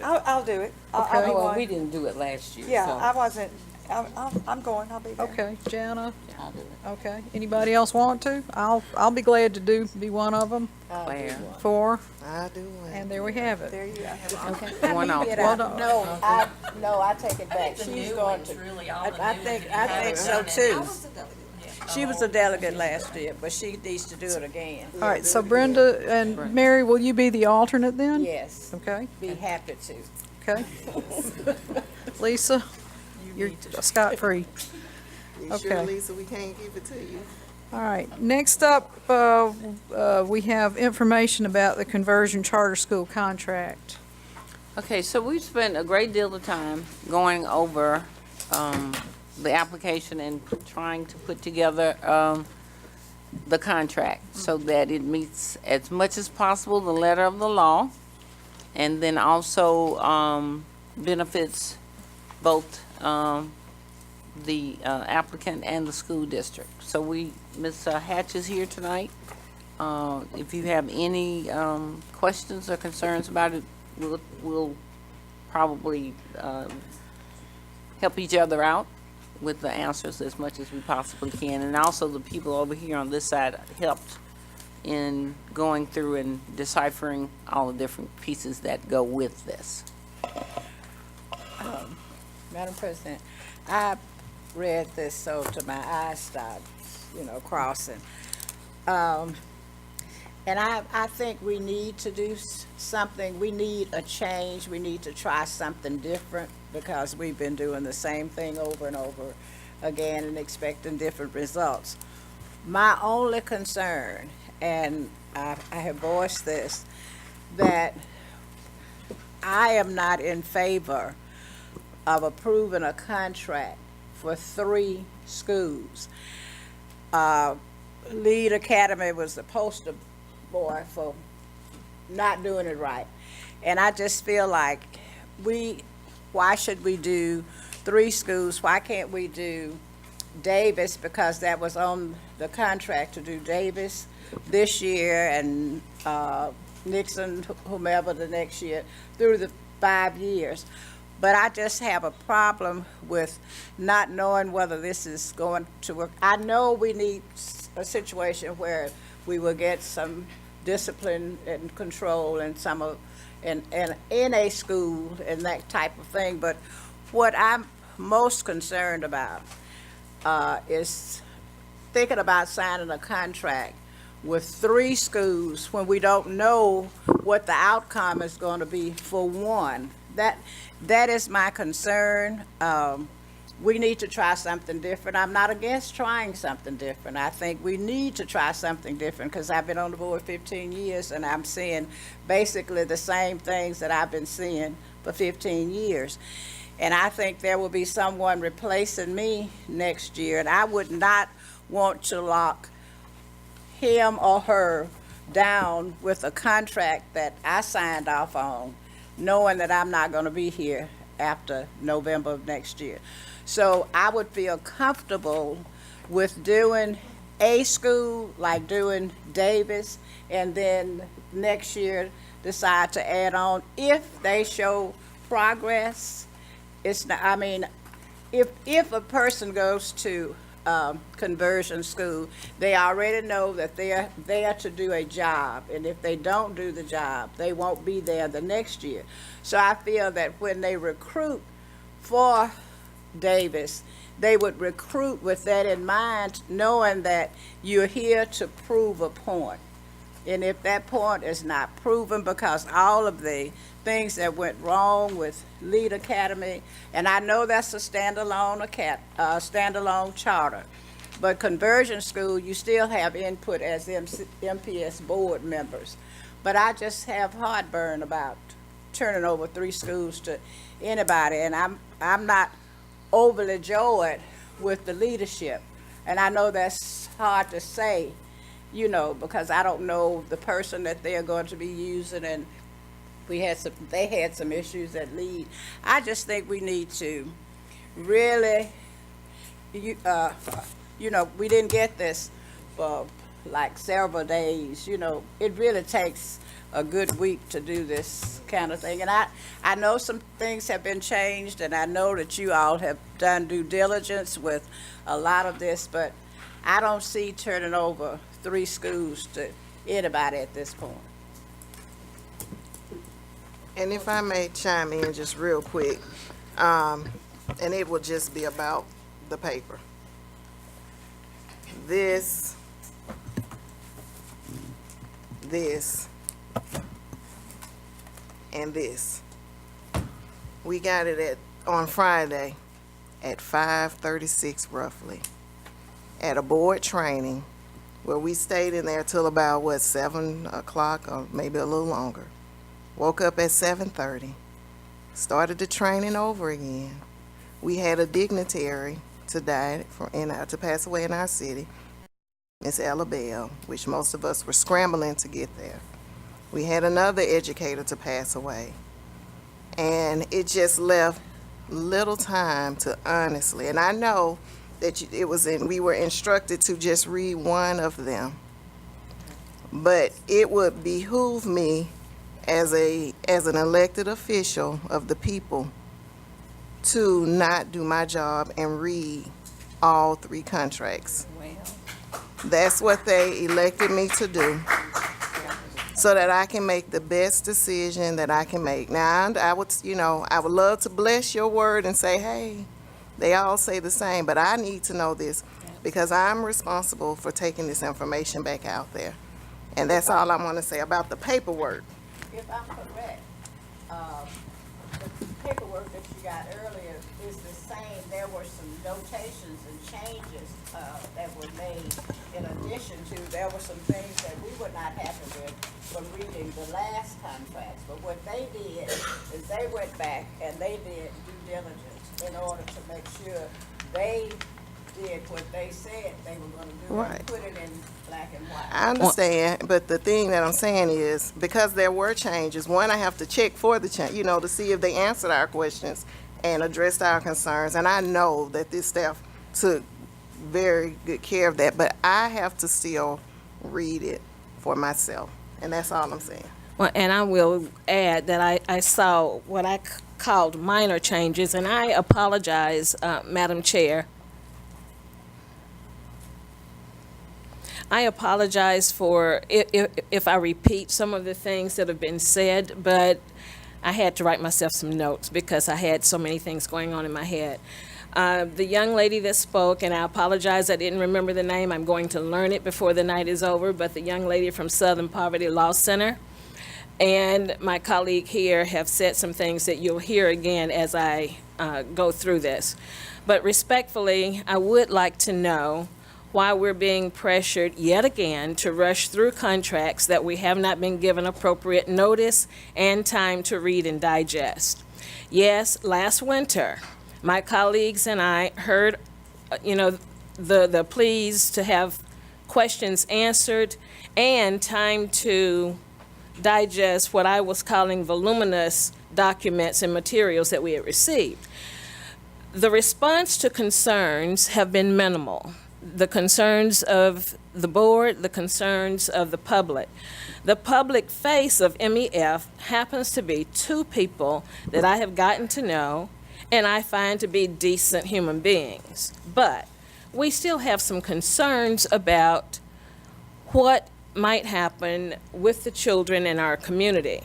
I'll do it. Okay. Well, we didn't do it last year, Yeah, so I wasn't, I'm going, I'll be there. okay, Jana, I'll do it. okay. Anybody else want to? I'll be glad to be one of them. Claire. 4, I do one. and there we have it. There you go. Okay. One alternate. Well done. No, I take it back. She's going to. I think so too. She was a delegate last year, but she needs to do it again. All right, so Brenda and Mary, will you be the alternate then? Yes, Okay, be happy to. okay. Lisa, you're scot-free. You sure, Okay. Lisa, we can't give it to you? All right, next up, we have information about the conversion charter school contract. Okay, so we've spent a great deal of time going over the application and trying to put together the contract so that it meets as much as possible the letter of the law, and then also benefits both the applicant and the school district. So Ms. Hatch is here tonight. If you have any questions or concerns about it, we'll probably help each other out with the answers as much as we possibly can. And also the people over here on this side helped in going through and deciphering all the different pieces that go with this. Madam President, I read this so to my eyes start, crossing. And I think we need to do something. We need a change. We need to try something different because we've been doing the same thing over and over again and expecting different results. My only concern, and I have voiced this, that I am not in favor of approving a contract for 3 schools. Lead Academy was the poster boy for not doing it right. And I just feel like why should we do 3 schools? Why can't we do Davis? Because that was on the contract to do Davis this year and Nixon, whomever the next year, through the 5 years. But I just have a problem with not knowing whether this is going to work. I know we need a situation where we will get some discipline and control and in a school and that type of thing. But what I'm most concerned about is thinking about signing a contract with 3 schools when we don't know what the outcome is going to be for one. That is my concern. We need to try something different. I'm not against trying something different. I think we need to try something different because I've been on the board 15 years and I'm seeing basically the same things that I've been seeing for 15 years. And I think there will be someone replacing me next year, and I would not want to lock him or her down with a contract that I signed off on, knowing that I'm not going to be here after November of next year. So I would feel comfortable with doing a school, like doing Davis, and then next year decide to add on if they show progress. It's not, I mean, if a person goes to conversion school, they already know that they're there to do a job, and if they don't do the job, they won't be there the next year. So I feel that when they recruit for Davis, they would recruit with that in mind, knowing that you're here to prove a point. And if that point is not proven, because all of the things that went wrong with Lead Academy, and I know that's a standalone standalone charter, but conversion school, you still have input as MPS board members. But I just have heartburn about turning over 3 schools to anybody, and I'm not overly joyed with the leadership. And I know that's hard to say, you know, because I don't know the person that they're going to be using, and they had some issues at Lead. I just think we need to really, you know, we didn't get this for like several days, you know. It really takes a good week to do this kind of thing. And I know some things have been changed, and I know that you all have done due diligence with a lot of this, but I don't see turning over 3 schools to anybody at this point. And if I may chime in just real quick, and it will just be about the paper. This, and this. We got it on Friday at 5:36 roughly, at a board training where we stayed in there till about, 7 o'clock or maybe a little longer. Woke up at 7:30, started the training over again. We had a dignitary to pass away in our city, Miss Ella Bell, which most of us were scrambling to get there. We had another educator to pass away. And it just left little time to honestly, and I know that we were instructed to just read one of them. But it would behoove me as an elected official of the people to not do my job and read all 3 contracts. That's what they elected me to do, so that I can make the best decision that I can make. Now, I would love to bless your word and say, hey, they all say the same, but I need to know this because I'm responsible for taking this information back out there. And that's all I want to say about the paperwork. If I'm correct, the paperwork that you got earlier is the same. There were some notations and changes that were made in addition to, there were some things that we were not happy with from reading the last contracts. But what they did is they went back and they did due diligence in order to make sure they did what they said they were going to do, Right. and put it in black and white. I understand, but the thing that I'm saying is, because there were changes, one, I have to check for the change, to see if they answered our questions and addressed our concerns. And I know that this staff took very good care of that, but I have to still read it for myself. And that's all I'm saying. Well, and I will add that I saw what I called minor changes, and I apologize, Madam Chair. I apologize for if I repeat some of the things that have been said, but I had to write myself some notes because I had so many things going on in my head. The young lady that spoke, and I apologize, I didn't remember the name. I'm going to learn it before the night is over, but the young lady from Southern Poverty Law Center and my colleague here have said some things that you'll hear again as I go through this. But respectfully, I would like to know why we're being pressured yet again to rush through contracts that we have not been given appropriate notice and time to read and digest. Yes, last winter, my colleagues and I heard, the pleas to have questions answered and time to digest what I was calling voluminous documents and materials that we had received. The response to concerns have been minimal. The concerns of the board, the concerns of the public. The public face of MEF happens to be 2 people that I have gotten to know and I find to be decent human beings. But we still have some concerns about what might happen with the children in our community.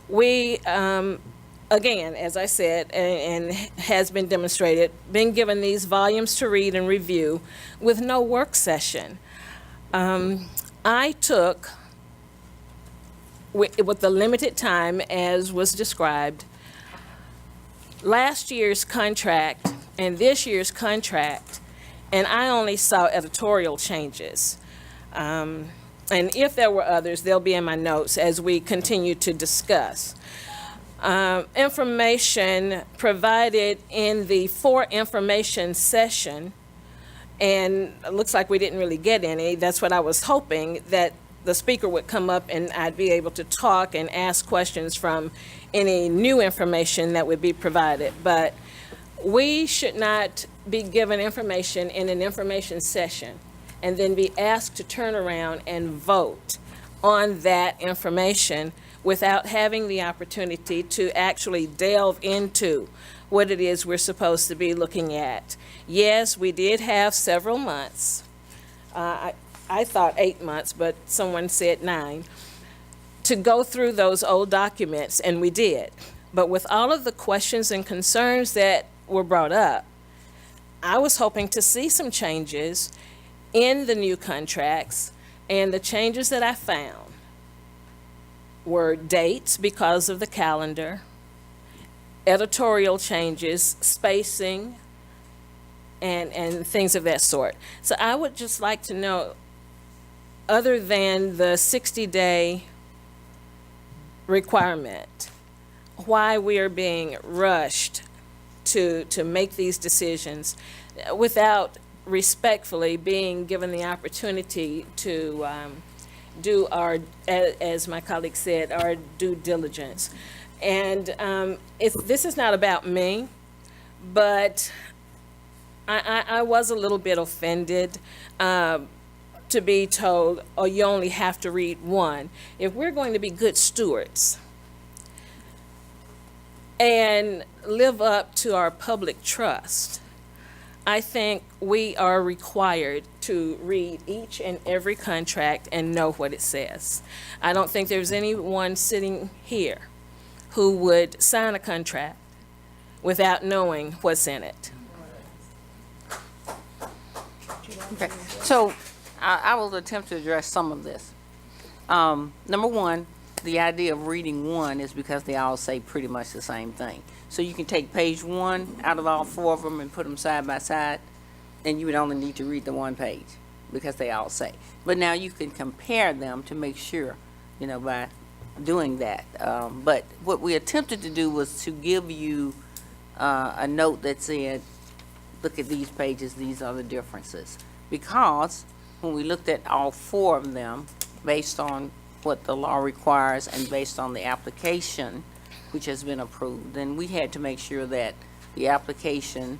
We, again, as I said, and has been demonstrated, been given these volumes to read and review with no work session. I took, with the limited time as was described, last year's contract and this year's contract, and I only saw editorial changes. And if there were others, they'll be in my notes as we continue to discuss. Information provided in the for information session, and it looks like we didn't really get any. That's what I was hoping, that the speaker would come up and I'd be able to talk and ask questions from any new information that would be provided. But we should not be given information in an information session and then be asked to turn around and vote on that information without having the opportunity to actually delve into what it is we're supposed to be looking at. Yes, we did have several months. I thought 8 months, but someone said 9, to go through those old documents, and we did. But with all of the questions and concerns that were brought up, I was hoping to see some changes in the new contracts, and the changes that I found were dates because of the calendar, editorial changes, spacing, and things of that sort. So I would just like to know, other than the 60-day requirement, why we are being rushed to make these decisions without respectfully being given the opportunity to do our, as my colleague said, our due diligence. And this is not about me, but I was a little bit offended to be told, oh, you only have to read one. If we're going to be good stewards and live up to our public trust, I think we are required to read each and every contract and know what it says. I don't think there's anyone sitting here who would sign a contract without knowing what's in it. Okay, so I will attempt to address some of this. Number one, the idea of reading one is because they all say pretty much the same thing. So you can take page 1 out of all 4 of them and put them side by side, and you would only need to read the one page because they all say. But now you can compare them to make sure, by doing that. But what we attempted to do was to give you a note that said, look at these pages, these are the differences. Because when we looked at all 4 of them, based on what the law requires and based on the application, which has been approved, then we had to make sure that the application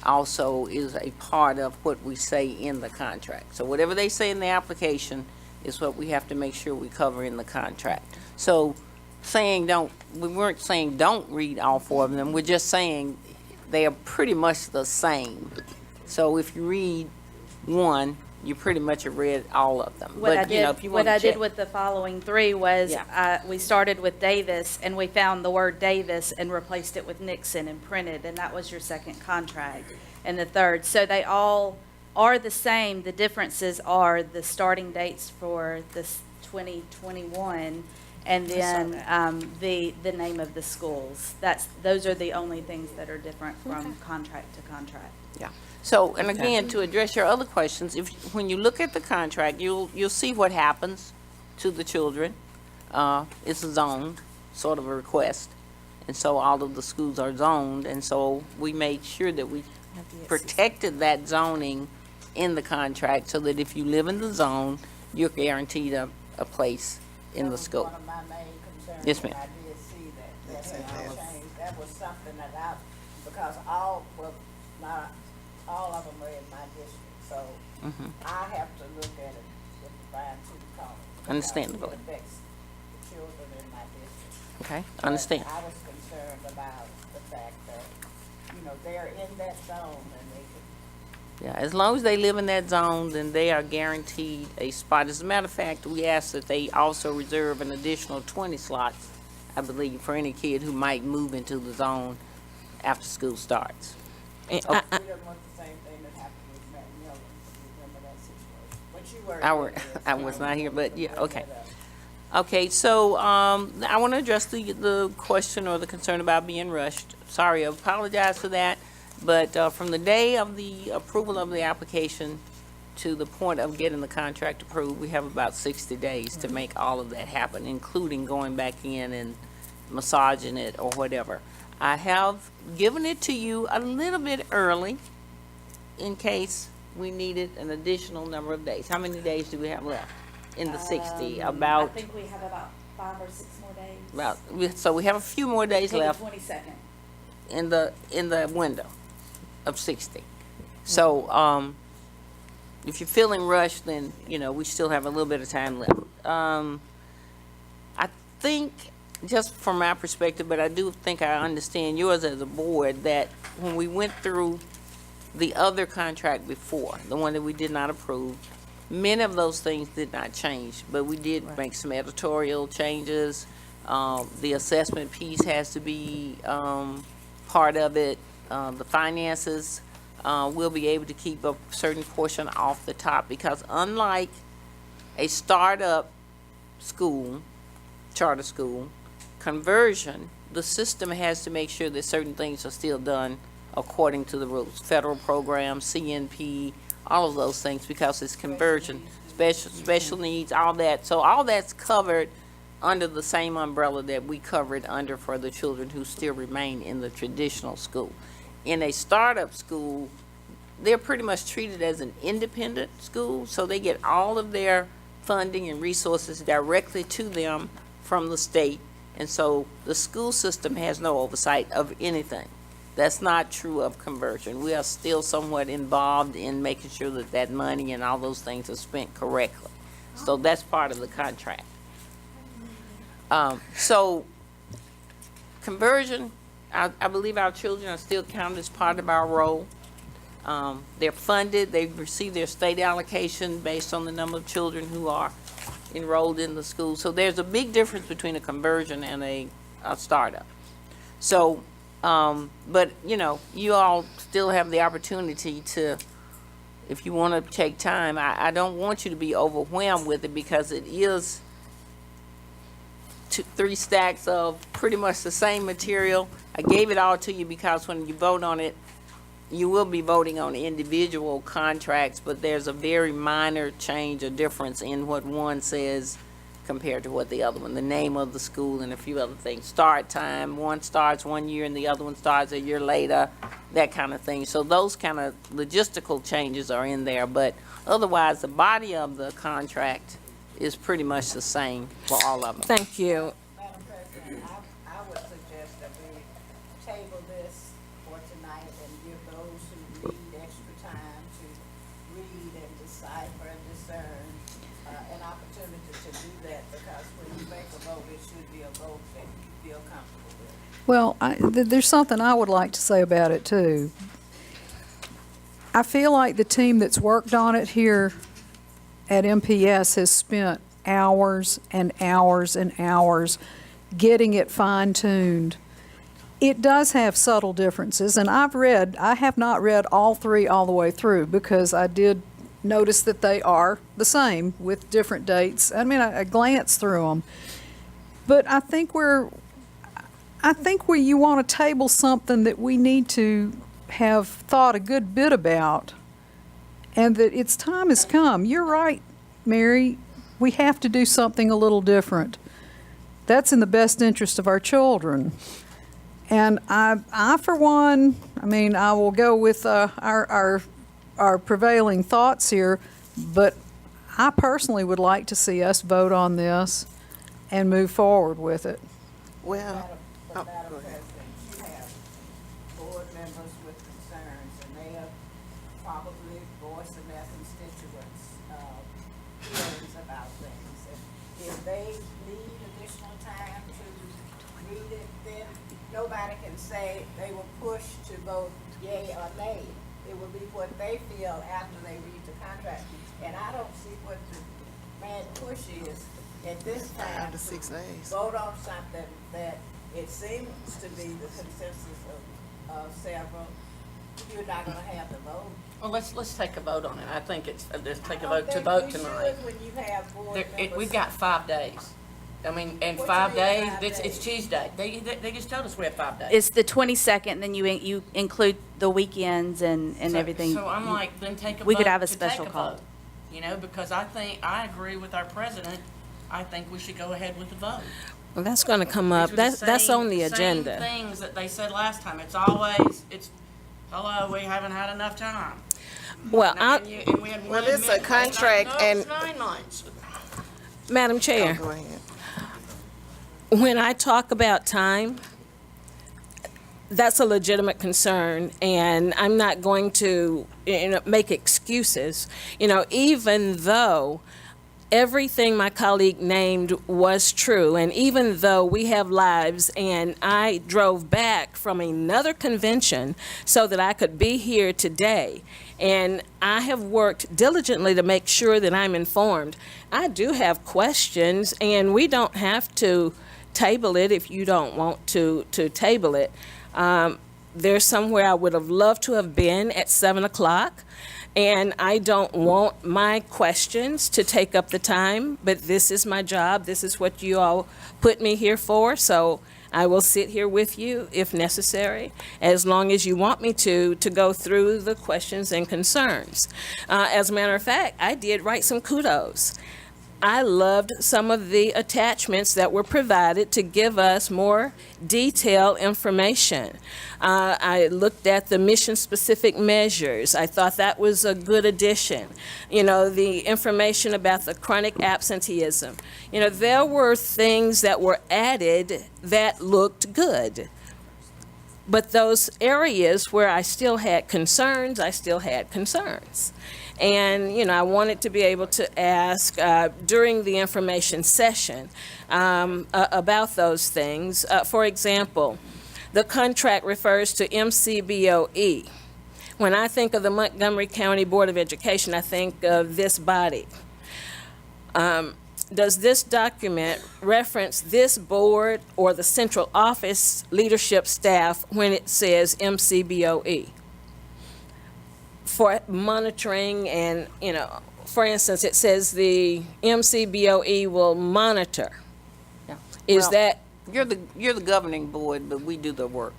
also is a part of what we say in the contract. So whatever they say in the application is what we have to make sure we cover in the contract. So we weren't saying don't read all 4 of them, we're just saying they are pretty much the same. So if you read one, you pretty much have read all of them. What But, if you want I to check. did with the following 3 was, we started with Davis, and we found the word Davis and replaced it with Nixon and printed, and that was your second contract, and the third. So they all are the same. The differences are the starting dates for this 2021, and then the name of the schools. Those are the only things that are different from contract to contract. Yeah. So, and again, to address your other questions, when you look at the contract, you'll see what happens to the children. It's zoned, sort of a request, and so all of the schools are zoned, and so we made sure that we protected that zoning in the contract so that if you live in the zone, you're guaranteed a place in the school. One of my main concerns. Yes, ma'am. I did see that had changed. That was something that because not all of them are in my district, so I have to look at it with the fine-tooth comb. Understandable. It affects the children in my district. Okay, understand. But I was concerned about the fact that, they're in that zone and they could. Yeah, as long as they live in that zone, then they are guaranteed a spot. As a matter of fact, we ask that they also reserve an additional 20 slots, I believe, for any kid who might move into the zone after school starts. We didn't want the same thing that happened with Matt Miller. Remember that situation? Which I was not here, but yeah, okay. Okay, so, I want to address the question or the concern about being rushed. Sorry, I apologize for that, but, from the day of the approval of the application to the point of getting the contract approved, we have about 60 days to make all of that happen, including going back in and massaging it or whatever. I have given it to you a little bit early in case we needed an additional number of days. How many days do we have left in the 60? I About, think we have about 5 or 6 more days. so we have a few more days Maybe left 22nd. in the window of 60. So, if you're feeling rushed, then, we still have a little bit of time left. I think, just from my perspective, but I do think I understand yours as a board, that when we went through the other contract before, the one that we did not approve, many of those things did not change, but we did make some editorial changes. The assessment piece has to be part of it. The finances, we'll be able to keep a certain portion off the top, because unlike a startup school, charter school, conversion, the system has to make sure that certain things are still done according to the rules. Federal programs, CNP, all of those things, because it's conversion, special needs, all that. So all that's covered under the same umbrella that we covered under for the children who still remain in the traditional school. In a startup school, they're pretty much treated as an independent school, so they get all of their funding and resources directly to them from the state, and so the school system has no oversight of anything. That's not true of conversion. We are still somewhat involved in making sure that that money and all those things are spent correctly. So that's part of the contract. So conversion, I believe our children are still counted as part of our role. They're funded, they receive their state allocation based on the number of children who are enrolled in the school. So there's a big difference between a conversion and a startup. So, but you all still have the opportunity to, if you want to take time, I don't want you to be overwhelmed with it, because it is 3 stacks of pretty much the same material. I gave it all to you because when you vote on it, you will be voting on individual contracts, but there's a very minor change or difference in what one says compared to what the other one, the name of the school and a few other things. Start time, one starts 1 year and the other one starts a year later, that kind of thing. So those kind of logistical changes are in there, but otherwise the body of the contract is pretty much the same for all of them. Thank you. Madam President, I would suggest that we table this for tonight and give those who need extra time to read and decipher and discern an opportunity to do that, because when you make a vote, it should be a vote that you feel comfortable with. Well, there's something I would like to say about it, too. I feel like the team that's worked on it here at MPS has spent hours and hours and hours getting it fine-tuned. It does have subtle differences, and I have not read all 3 all the way through, because I did notice that they are the same with different dates. I mean, I glanced through them. But I think you want to table something that we need to have thought a good bit about, and that its time has come. You're right, Mary. We have to do something a little different. That's in the best interest of our children. And I for one, I will go with our prevailing thoughts here, but I personally would like to see us vote on this and move forward with it. Well, Madam President, you have board members with concerns, and they have probably voicing their constituents' feelings about things. And if they need additional time to read it, then nobody can say they were pushed to vote yea or nay. It will be what they feel after they read the contract. And I don't see what the mad push is at this time 5 to 6 days. vote on something that it seems to be the consensus of several, You're not gonna have the vote. Well, let's take a vote on it. I think let's take a I vote don't to think vote we tonight. should when you have board members. We've got 5 days. I mean, and What 5 you mean days, 5 it's days? Tuesday. They just told us we have 5 days. It's the 22nd, then you include the weekends and So- everything. So I'm like, then take a vote. We could have a to special take a call. vote. You know, because I agree with our president. I think we should go ahead with the vote. Well, that's going to come up. These were the That's on the same agenda. things that they said last time. It's, hello, we haven't had enough time. Well, And we had Well, one it's a minute. contract No, and- it's 9 months. Madam Chair, Go ahead. when I talk about time, that's a legitimate concern, and I'm not going to make excuses. Even though everything my colleague named was true, and even though we have lives, and I drove back from another convention so that I could be here today, and I have worked diligently to make sure that I'm informed, I do have questions, and we don't have to table it if you don't want to table it. There's somewhere I would have loved to have been at 7 o'clock, and I don't want my questions to take up the time, but this is my job. This is what you all put me here for, so I will sit here with you if necessary, as long as you want me to go through the questions and concerns. As a matter of fact, I did write some kudos. I loved some of the attachments that were provided to give us more detailed information. I looked at the mission-specific measures. I thought that was a good addition. The information about the chronic absenteeism. There were things that were added that looked good. But those areas where I still had concerns, And, I wanted to be able to ask during the information session about those things. For example, the contract refers to MCBOE. When I think of the Montgomery County Board of Education, I think of this body. Does this document reference this board or the central office leadership staff when it says MCBOE? For monitoring and, for instance, it says the MCBOE will monitor. Yeah. Is Well, that, You're the governing board, but we do the work.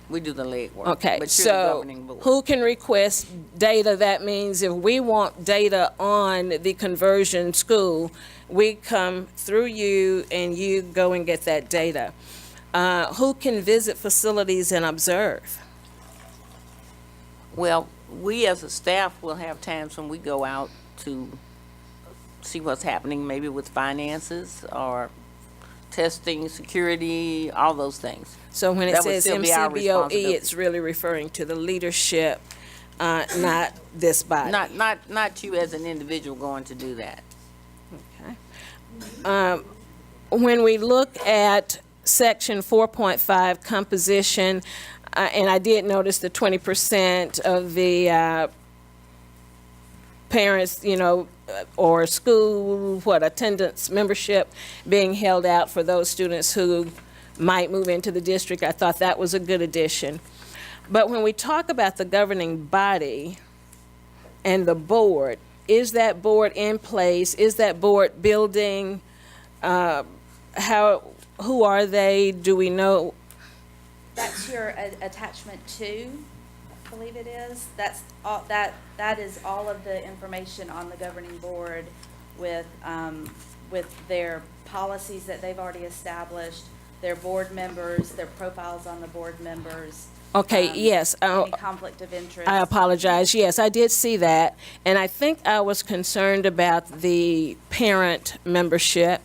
We do the legwork. okay, But you're the so governing board. who can request data? That means if we want data on the conversion school, we come through you and you go and get that data. Who can visit facilities and observe? Well, we as a staff will have times when we go out to see what's happening, maybe with finances or testing, security, all those things. So when it That would says still be our MCBOE, responsibility. it's really referring to the leadership, not this body. Not you as an individual going to do that. Okay. When we look at section 4.5 composition, and I did notice the 20% of the parents, or school, attendance membership being held out for those students who might move into the district. I thought that was a good addition. But when we talk about the governing body and the board, is that board in place? Is that board building? Who are they? Do we know? That's your attachment 2, I believe it is. That's all, that is all of the information on the governing board with their policies that they've already established, their board members, their profiles on the board members. Okay, yes. Any conflict of interest. I apologize. Yes, I did see that. And I think I was concerned about the parent membership.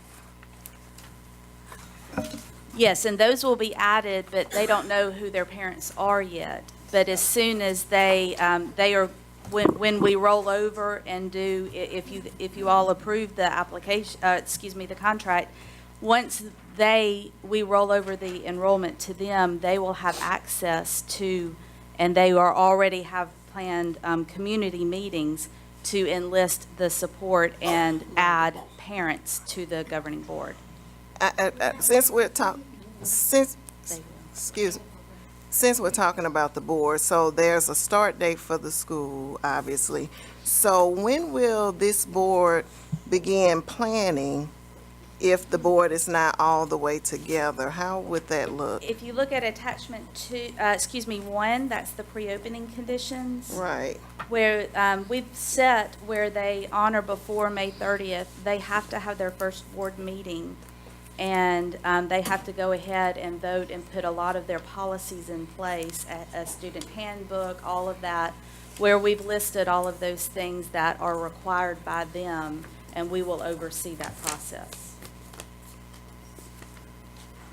Yes, and those will be added, but they don't know who their parents are yet. But as soon as they are, when we roll over and do, if you all approve the application, the contract, once we roll over the enrollment to them, they will have access to, and they are already have planned community meetings to enlist the support and add parents to the governing board. Since we're talking, since since we're talking about the board, so there's a start date for the school, obviously. So when will this board begin planning if the board is not all the way together? How would that look? If you look at attachment 1, that's the pre-opening conditions. Right. Where we've set where they honor before May 30th, they have to have their first board meeting. And they have to go ahead and vote and put a lot of their policies in place, a student handbook, all of that, where we've listed all of those things that are required by them, and we will oversee that process.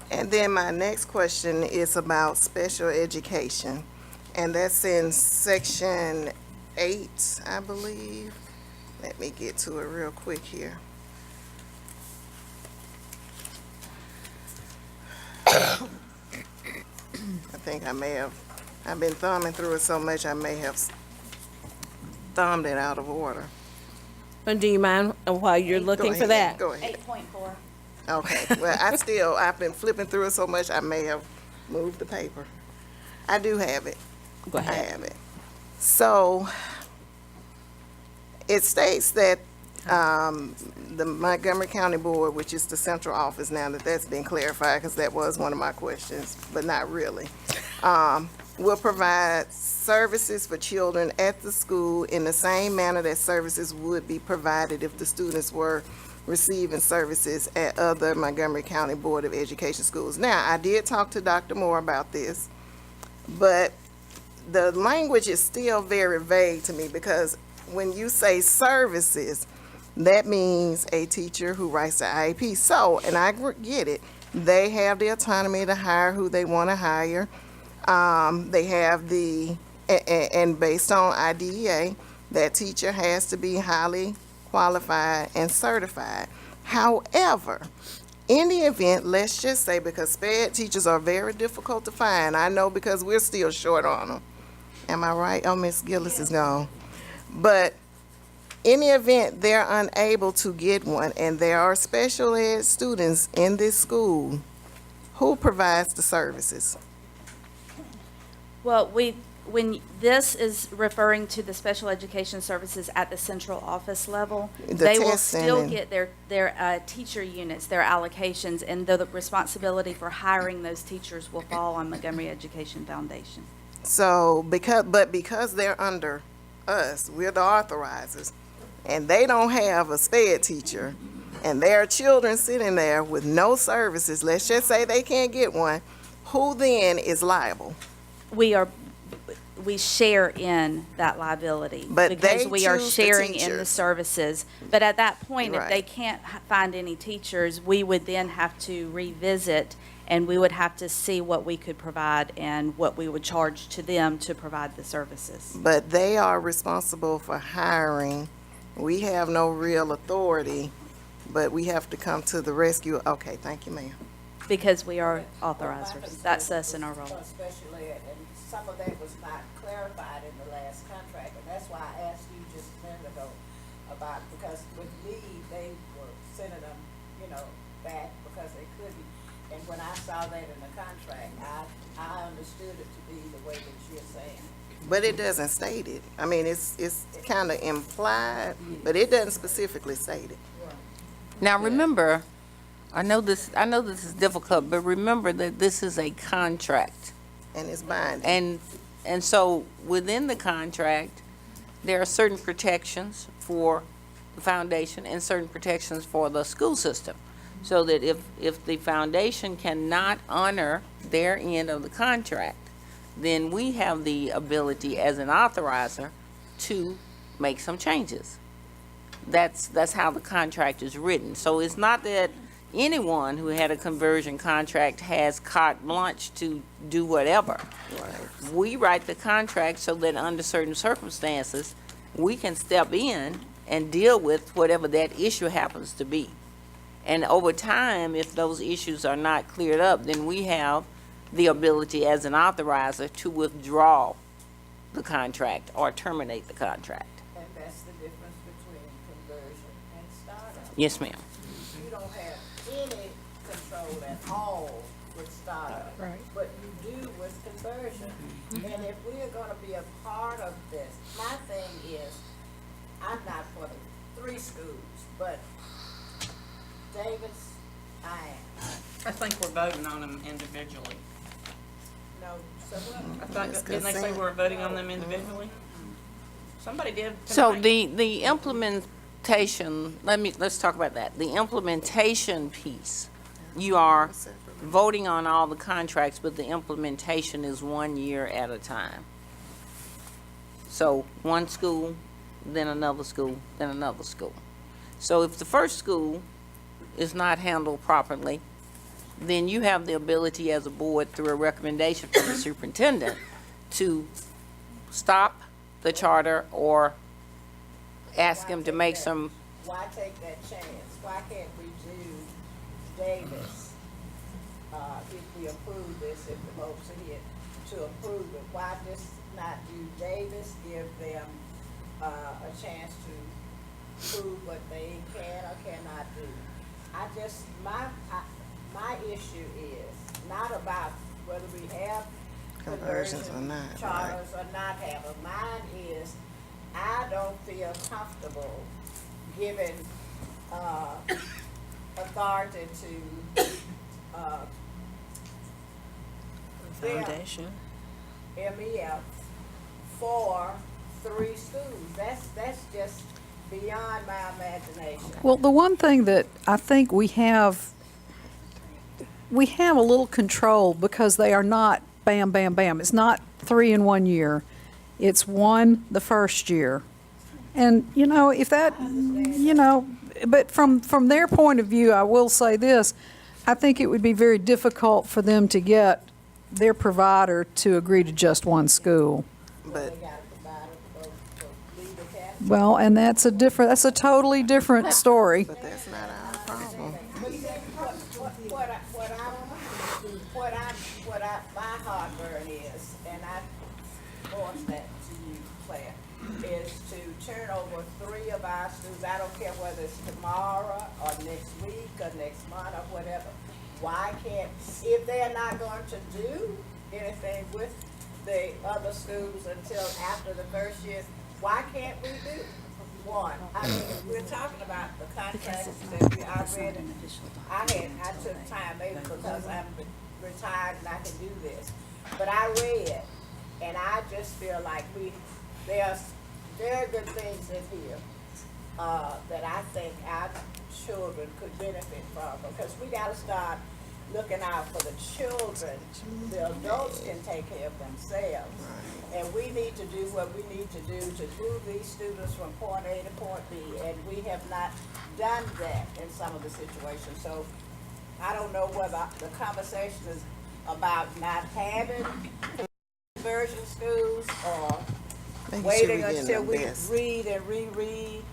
And then my next question is about special education, and that's in section 8, I believe. Let me get to it real quick here. I think I've been thumbing through it so much I may have thumbed it out of order. But do you mind while you're looking for that? Go ahead. 8.4. Okay, well, I've been flipping through it so much I may have moved the paper. I do have it. Go ahead. I have it. So, it states that the Montgomery County Board, which is the central office now that that's been clarified, because that was one of my questions, but not really, will provide services for children at the school in the same manner that services would be provided if the students were receiving services at other Montgomery County Board of Education schools. Now, I did talk to Dr. Moore about this, but the language is still very vague to me, because when you say services, that means a teacher who writes the IEP. So, and I get it, they have the autonomy to hire who they want to hire. They have and based on IDEA, that teacher has to be highly qualified and certified. However, in the event, let's just say, because SPED teachers are very difficult to find, I know because we're still short on them. Am I right? Oh, Miss Gillis is gone. But in the event they're unable to get one, and there are special ed students in this school, who provides the services? Well, when this is referring to the special education services at the central office level, they will still get their teacher units, their allocations, and the responsibility for hiring those teachers will fall on Montgomery Education Foundation. So, because they're under us, we're the authorizers, and they don't have a SPED teacher, and there are children sitting there with no services, let's just say they can't get one, who then is liable? We share in that liability. But because they we are choose the sharing in the teachers. services. But at that point, if Right. they can't find any teachers, we would then have to revisit, and we would have to see what we could provide and what we would charge to them to provide the services. But they are responsible for hiring. We have no real authority, but we have to come to the rescue. Okay, thank you, ma'am. Because we are authorizers. That's us in our role. Especially, and some of that was not clarified in the last contract, and that's why I asked you just a minute ago about, because with leave, they were sending them, back because they couldn't. And when I saw that in the contract, I understood it to be the way that you're saying. But it doesn't state it. I mean, it's kind of implied, but it doesn't specifically state it. Now, remember, I know this is difficult, but remember that this is a contract. And it's binding. And so within the contract, there are certain protections for the foundation and certain protections for the school system. So that if the foundation cannot honor their end of the contract, then we have the ability as an authorizer to make some changes. That's how the contract is written. So it's not that anyone who had a conversion contract has carte blanche to do whatever. Right. We write the contract so that under certain circumstances, we can step in and deal with whatever that issue happens to be. And over time, if those issues are not cleared up, then we have the ability as an authorizer to withdraw the contract or terminate the contract. And that's the difference between conversion and startup. Yes, ma'am. You don't have any control at all with startup. Right. But you do with is conversion. And if we are gonna be a part of this, my thing is, I'm not for the 3 schools, but Davis, I am. I think we're voting on them individually. No, so what? I thought, didn't they say we were voting on them individually? Somebody did So tonight. the implementation, let's talk about that. The implementation piece, you are voting on all the contracts, but the implementation is 1 year at a time. So one school, then another school, then another school. So if the first school is not handled properly, then you have the ability as a board through a recommendation from the superintendent to stop the charter or ask him to make some. Why take that chance? Why can't we do Davis, if we approve this, if the votes are here to approve it? Why just not do Davis, give them a chance to prove what they can or cannot do? My issue is not about whether we have Conversions or not, charters or not have them. Mine is, I don't feel comfortable giving authority to Foundation. MEF for 3 schools. That's just beyond my imagination. Well, the one thing that I think we have a little control because they are not bam, bam, bam. It's not 3 in 1 year. It's 1 the first year. And, you know, if that, you know, but from their point of view, I will say this, I think it would be very difficult for them to get their provider to agree to just 1 school. But Well, and that's a totally different story. but that's not our problem. My heartburn is, and I voiced that to you, Claire, is to turn over 3 of our schools. I don't care whether it's tomorrow or next week or next month or whatever. Why can't, if they're not going to do anything with the other schools until after the first year, why can't we do 1? I mean, we're talking about the contracts that I read. I took time, maybe because I'm retired and I can do this. But I read, and I just feel like there's very good things in here that I think our children could benefit from, because we gotta start looking out for the children. The adults can take care of themselves. And we need to do what we need to do to move these students from point A to point B, and we have not done that in some of the situations. So I don't know whether the conversation is about not having conversion schools or Making sure waiting we're getting until the we best. read and reread.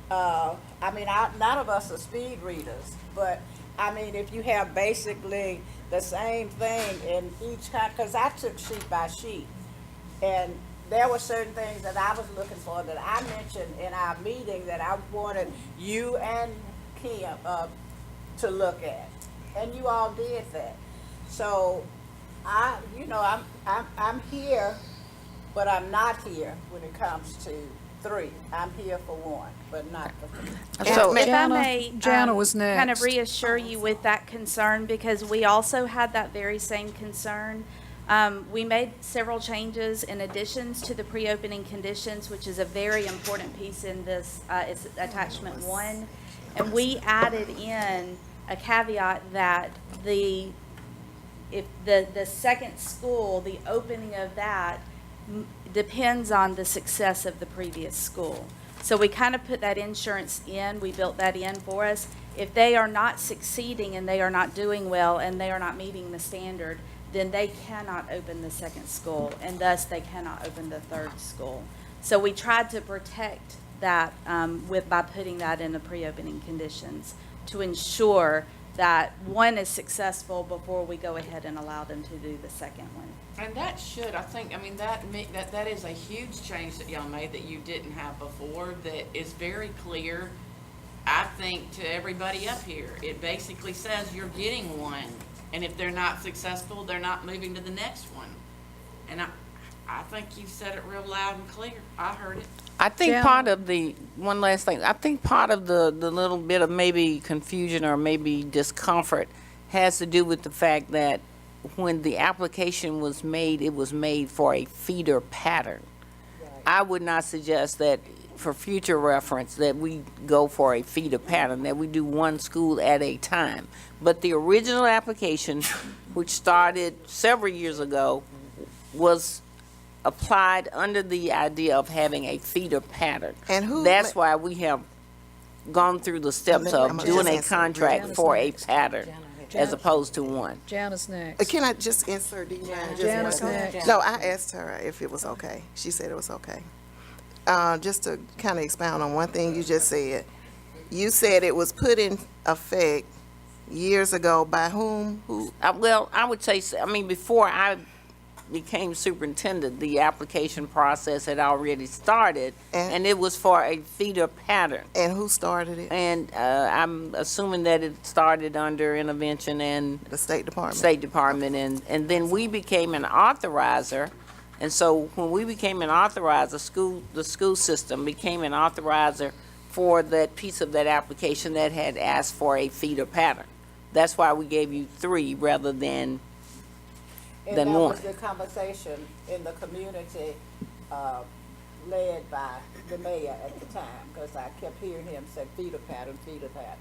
I mean, none of us are speed readers, but I mean, if you have basically the same thing in each because I took sheet by sheet, and there were certain things that I was looking for that I mentioned in our meeting that I wanted you and Kim to look at, and you all did that. So I'm here, but I'm not here when it comes to 3. I'm here for 1, but not for 3. So If I may, Jana was next. kind of reassure you with that concern, because we also had that very same concern. We made several changes in additions to the pre-opening conditions, which is a very important piece in this, it's attachment 1. And we added in a caveat that if the second school, the opening of that depends on the success of the previous school. So we kind of put that insurance in, we built that in for us. If they are not succeeding and they are not doing well and they are not meeting the standard, then they cannot open the second school, and thus they cannot open the third school. So we tried to protect that by putting that in the pre-opening conditions to ensure that 1 is successful before we go ahead and allow them to do the second one. And that should, I think, I mean, that is a huge change that y'all made that you didn't have before, that is very clear, I think, to everybody up here. It basically says you're getting 1, and if they're not successful, they're not moving to the next one. And I think you said it real loud and clear. I heard it. I think Jan? part of the, one last thing, I think part of the little bit of maybe confusion or maybe discomfort has to do with the fact that when the application was made, it was made for a feeder pattern. I would not suggest that for future reference that we go for a feeder pattern, that we do one school at a time. But the original application, which started several years ago, was applied under the idea of having a feeder pattern. And who? That's why we have gone through the steps I'm of doing a just- contract Janice for a next. pattern as opposed to one. Janice next. Can I just insert, do you mind? Just Janice one- next. No, I asked her if it was okay. She said it was okay. Just to kind of expound on one thing you just said. You said it was put in effect years ago by whom? Who? Well, I would say, I mean, before I became superintendent, the application process had already started, and it was for a feeder pattern. And who started it? And I'm assuming that it started under intervention and The State Department. State Department, and then we became an authorizer. And so when we became an authorizer, the school system became an authorizer for that piece of that application that had asked for a feeder pattern. That's why we gave you 3 rather than And one. that was the conversation in the community, led by the mayor at the time, because I kept hearing him say feeder pattern, feeder pattern.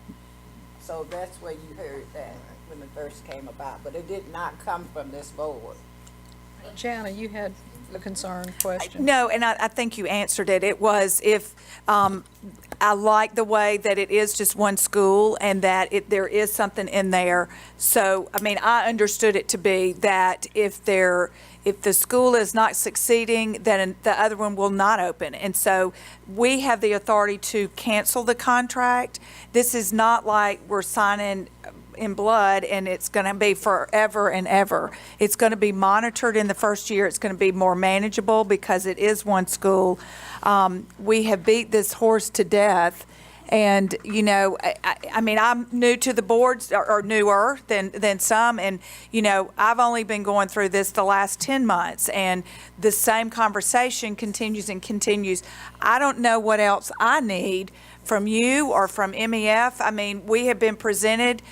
So that's where you heard that when it first came about, but it did not come from this board. Jana, you had a concern question. No, and I think you answered it. It was if, I like the way that it is just one school and that there is something in there. So, I mean, I understood it to be that if the school is not succeeding, then the other one will not open. And so we have the authority to cancel the contract. This is not like we're signing in blood and it's going to be forever and ever. It's going to be monitored in the first year. It's going to be more manageable because it is one school. We have beat this horse to death. And, you know, I mean, I'm new to the boards, or newer than some, and, you know, I've only been going through this the last 10 months, and the same conversation continues and continues. I don't know what else I need from you or from MEF. I mean, we have been presented,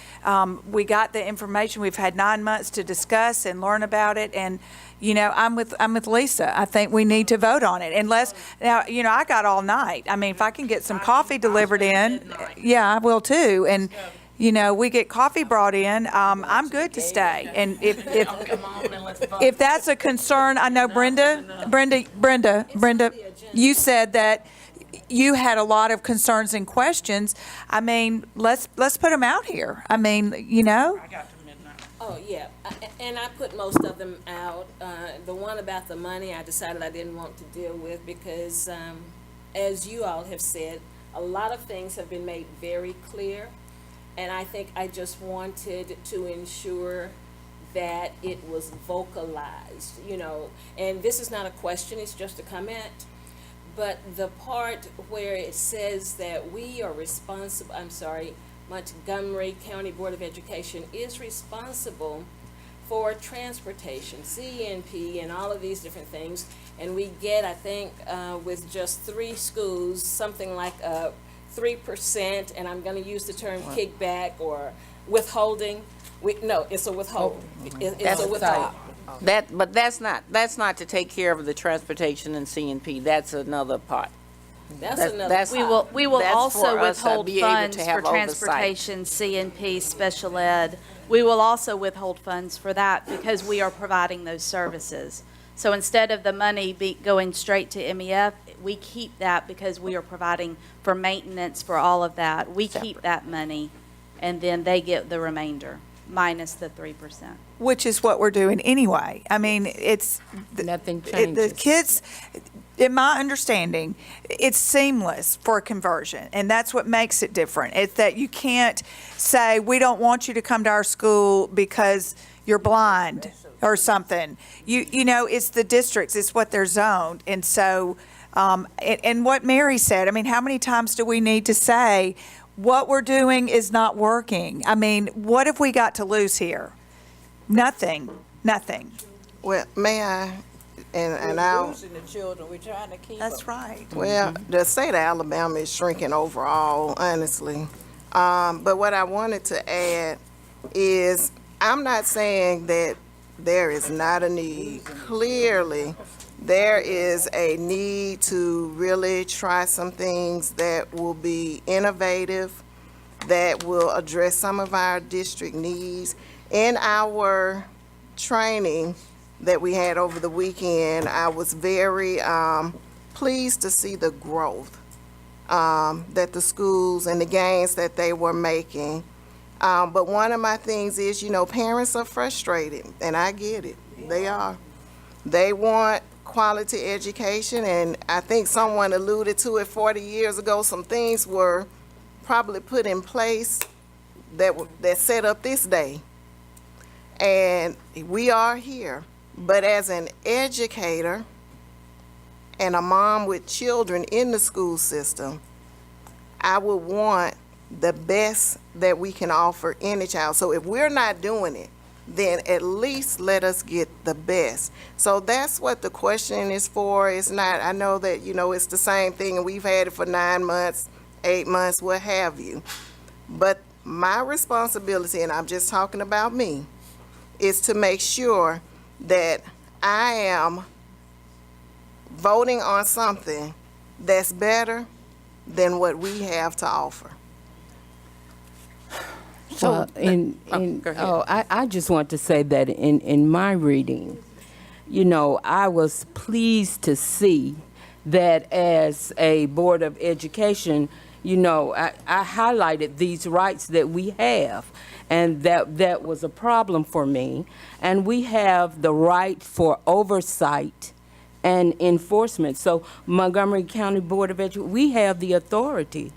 we got the information, we've had 9 months to discuss and learn about it, and, you know, I'm with Lisa. I think we need to vote on it unless, now, you know, I got all night. I mean, if I can get some coffee delivered in, yeah, I will too. And, you know, we get coffee brought in, I'm good to stay. And if that's a concern, I know Brenda, you said that you had a lot of concerns and questions. I mean, let's put them out here. I mean, you know. Oh, yeah, and I put most of them out. The one about the money, I decided I didn't want to deal with because, as you all have said, a lot of things have been made very clear, and I think I just wanted to ensure that it was vocalized, you know, and this is not a question, it's just a comment, but the part where it says that we are responsible, Montgomery County Board of Education is responsible for transportation, CNP, and all of these different things. And we get, I think, with just 3 schools, something like 3%, and I'm going to use the term kickback or withholding. No, it's a withholding. It's a withholding. But that's not to take care of the transportation and CNP. That's another part. That's another. We will that's also for us to withhold be able funds to for have oversight. transportation, CNP, special ed. We will also withhold funds for that because we are providing those services. So instead of the money going straight to MEF, we keep that because we are providing for maintenance for all of that. We keep that money, and then they get the remainder, minus the 3%. Which is what we're doing anyway. I mean, it's. Nothing The changes. kids, in my understanding, it's seamless for a conversion, and that's what makes it different. It's that you can't say, we don't want you to come to our school because you're blind or something. You know, it's the districts, it's what they're zoned. And so, and what Mary said, I mean, how many times do we need to say, what we're doing is not working? I mean, what have we got to lose here? Nothing. Well, may I and We're I'll, losing the children, we're trying to keep them. That's right. well, the state of Alabama is shrinking overall, honestly. But what I wanted to add is, I'm not saying that there is not a need. Clearly, there is a need to really try some things that will be innovative, that will address some of our district needs. In our training that we had over the weekend, I was very pleased to see the growth that the schools and the gains that they were making. But one of my things is, parents are frustrated, and I get it. They are. They want quality education, and I think someone alluded to it 40 years ago. Some things were probably put in place that set up this day. And we are here. But as an educator and a mom with children in the school system, I would want the best that we can offer any child. So if we're not doing it, then at least let us get the best. So that's what the question is for. It's not, I know that, it's the same thing, and we've had it for 9 months, 8 months, what have you. But my responsibility, and I'm just talking about me, is to make sure that I am voting on something that's better than what we have to offer. So, I just want to say that in my reading, I was pleased to see that as a Board of Education, I highlighted these rights that we have, and that was a problem for me. And we have the right for oversight and enforcement. So Montgomery County Board of Education, we have the authority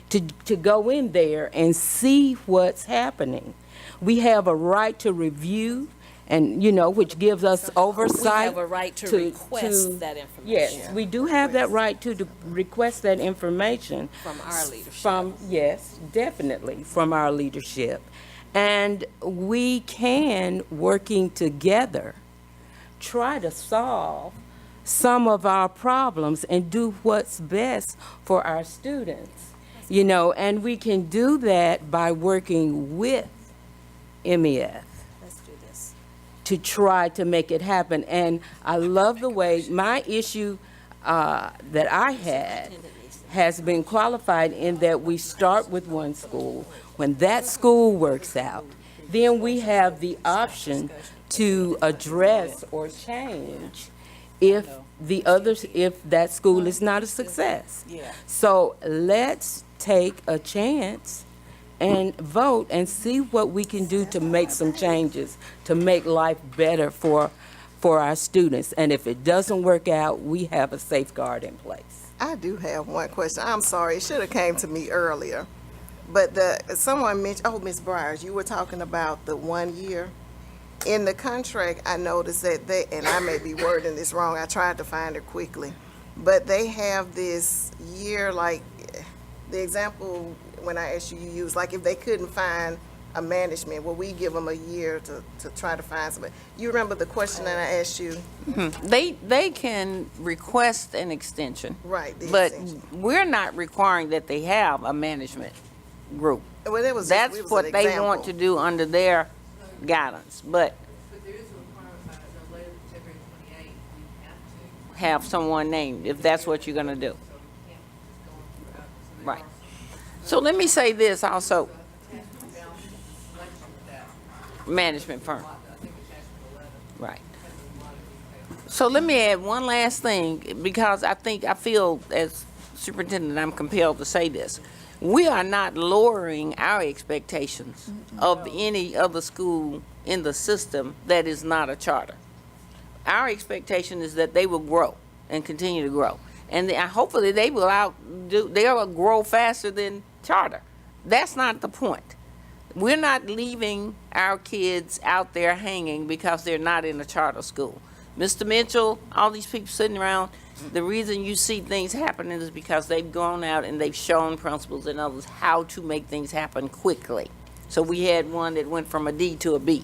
to go in there and see what's happening. We have a right to review, and which gives us oversight. We have a right to request that information. Yes, we do have that right to request that information from our leadership. Yes, definitely from our leadership. And we can, working together, try to solve some of our problems and do what's best for our students. And we can do that by working with MEF. Let's do this. To try to make it happen. And I love the way my issue that I had has been qualified in that we start with one school. When that school works out, then we have the option to address or change if that school is not a success. So let's take a chance and vote and see what we can do to make some changes, to make life better for our students. And if it doesn't work out, we have a safeguard in place. I do have one question. I'm sorry, it should have came to me earlier. But someone mentioned, Ms. Byers, you were talking about the 1 year. In the contract, I noticed that and I may be wording this wrong, I tried to find it quickly, but they have this year, like the example when I asked you use, like if they couldn't find a management, well, we give them a year to try to find somebody. You remember the question that I asked you? They can request an extension. Right. But we're not requiring that they have a management group. Well, that's what they want to do under their guidance. But there is a requirement by no later than February 28th, we have to. have someone named if that's what you're going to do. Right. So let me say this also. Management firm. Right. So let me add one last thing, because I feel as superintendent I'm compelled to say this. We are not lowering our expectations of any other school in the system that is not a charter. Our expectation is that they will grow and continue to grow. And hopefully they will grow faster than charter. That's not the point. We're not leaving our kids out there hanging because they're not in a charter school. Mr. Mitchell, all these people sitting around, the reason you see things happening is because they've gone out and they've shown principals and others how to make things happen quickly. So we had one that went from a D to a B,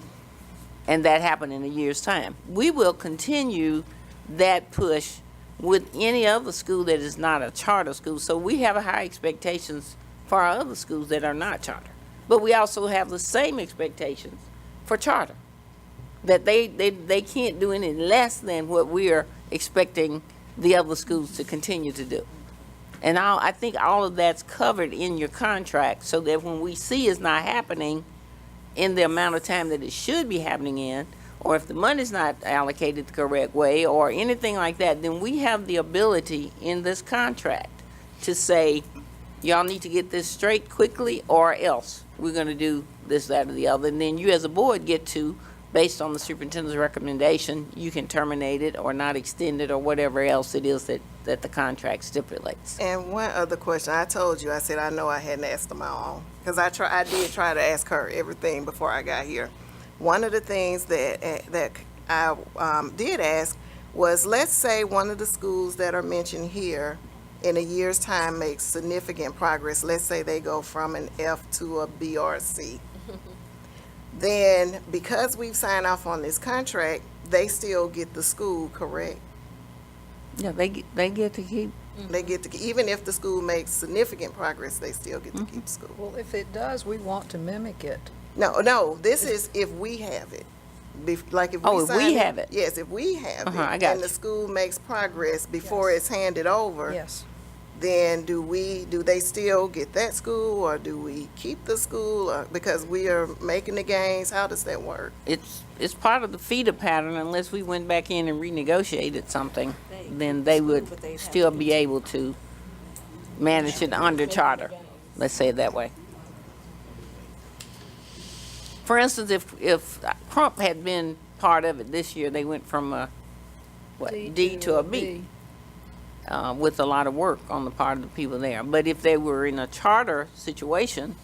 and that happened in a year's time. We will continue that push with any other school that is not a charter school. So we have high expectations for our other schools that are not charter. But we also have the same expectations for charter, that they can't do any less than what we are expecting the other schools to continue to do. And I think all of that's covered in your contract, so that when we see it's not happening in the amount of time that it should be happening in, or if the money's not allocated the correct way, or anything like that, then we have the ability in this contract to say, y'all need to get this straight quickly, or else we're gonna do this, that, or the other. And then you as a board get to, based on the superintendent's recommendation, you can terminate it or not extend it or whatever else it is that the contract stipulates. And one other question, I told you, I said I know I hadn't asked them all, because I did try to ask her everything before I got here. One of the things that I did ask was, let's say one of the schools that are mentioned here in a year's time makes significant progress. Let's say they go from an F to a B or a C. Then, because we've signed off on this contract, they still get the school, correct? Yeah, they get to keep. They get to, even if the school makes significant progress, they still get to keep the school. Well, if it does, we want to mimic it. No, this is if we have it. Like if we Oh, if sign we have it. Yes, if we have I it, got and the you. school makes progress before it's handed over. Yes. Then do they still get that school, or do we keep the school, or, because we are making the gains? How does that work? It's part of the feeder pattern. Unless we went back in and renegotiated something, then they would still be able to manage it under charter. Let's say it that way. For instance, if Crump had been part of it this year, they went from a D to a B. With a lot of work on the part of the people there. But if they were in a charter situation,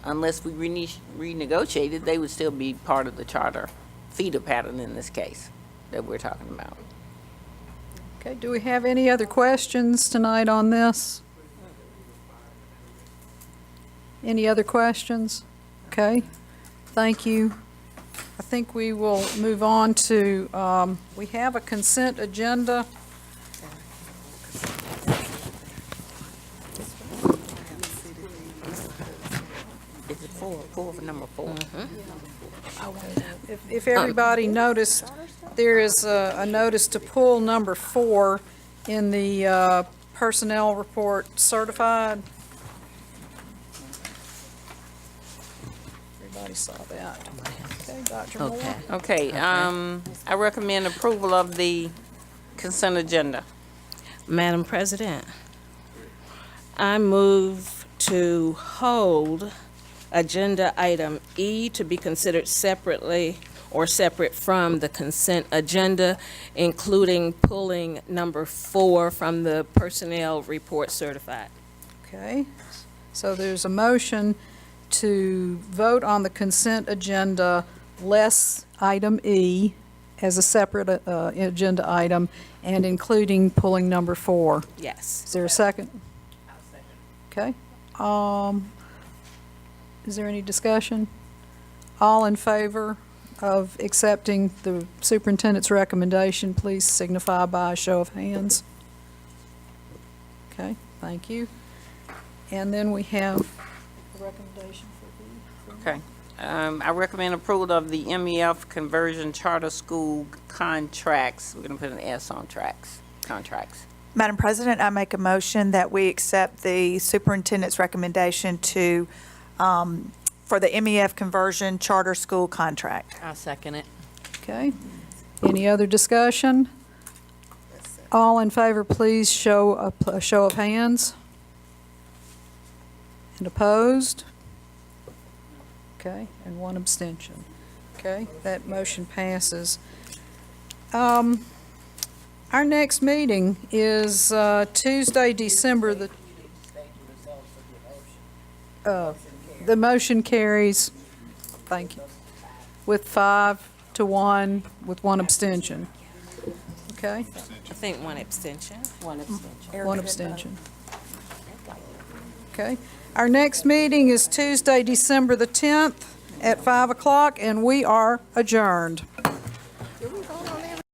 unless we renegotiated, they would still be part of the charter feeder pattern in this case that we're talking about. Okay, do we have any other questions tonight on this? Any other questions? Okay, thank you. I think we will move on to, we have a consent agenda. Is it number four? If everybody noticed, there is a notice to pull number 4 in the personnel report certified. Everybody saw that. Okay, Dr. Moore. Okay, I recommend approval of the consent agenda. Madam President, I move to hold agenda item E to be considered separately or separate from the consent agenda, including pulling number 4 from the personnel report certified. Okay, so there's a motion to vote on the consent agenda less item E as a separate agenda item and including pulling number 4. Yes. Is there a second? Okay. Is there any discussion? All in favor of accepting the superintendent's recommendation, please signify by a show of hands. Okay, thank you. And then we have a recommendation for Okay. I recommend approval of the MEF conversion charter school contracts. We're going to put an S on Tracts, contracts. Madam President, I make a motion that we accept the superintendent's recommendation to, for the MEF conversion charter school contract. I'll second it. Okay. Any other discussion? All in favor, please show a show of hands. And opposed? Okay, and 1 abstention. Okay, that motion passes. Our next meeting is Tuesday, December the motion carries, thank you, with 5 to 1 with 1 abstention. Okay? I think 1 abstention. 1 abstention. 1 abstention. Okay. Our next meeting is Tuesday, December the 10th at 5 o'clock, and we are adjourned.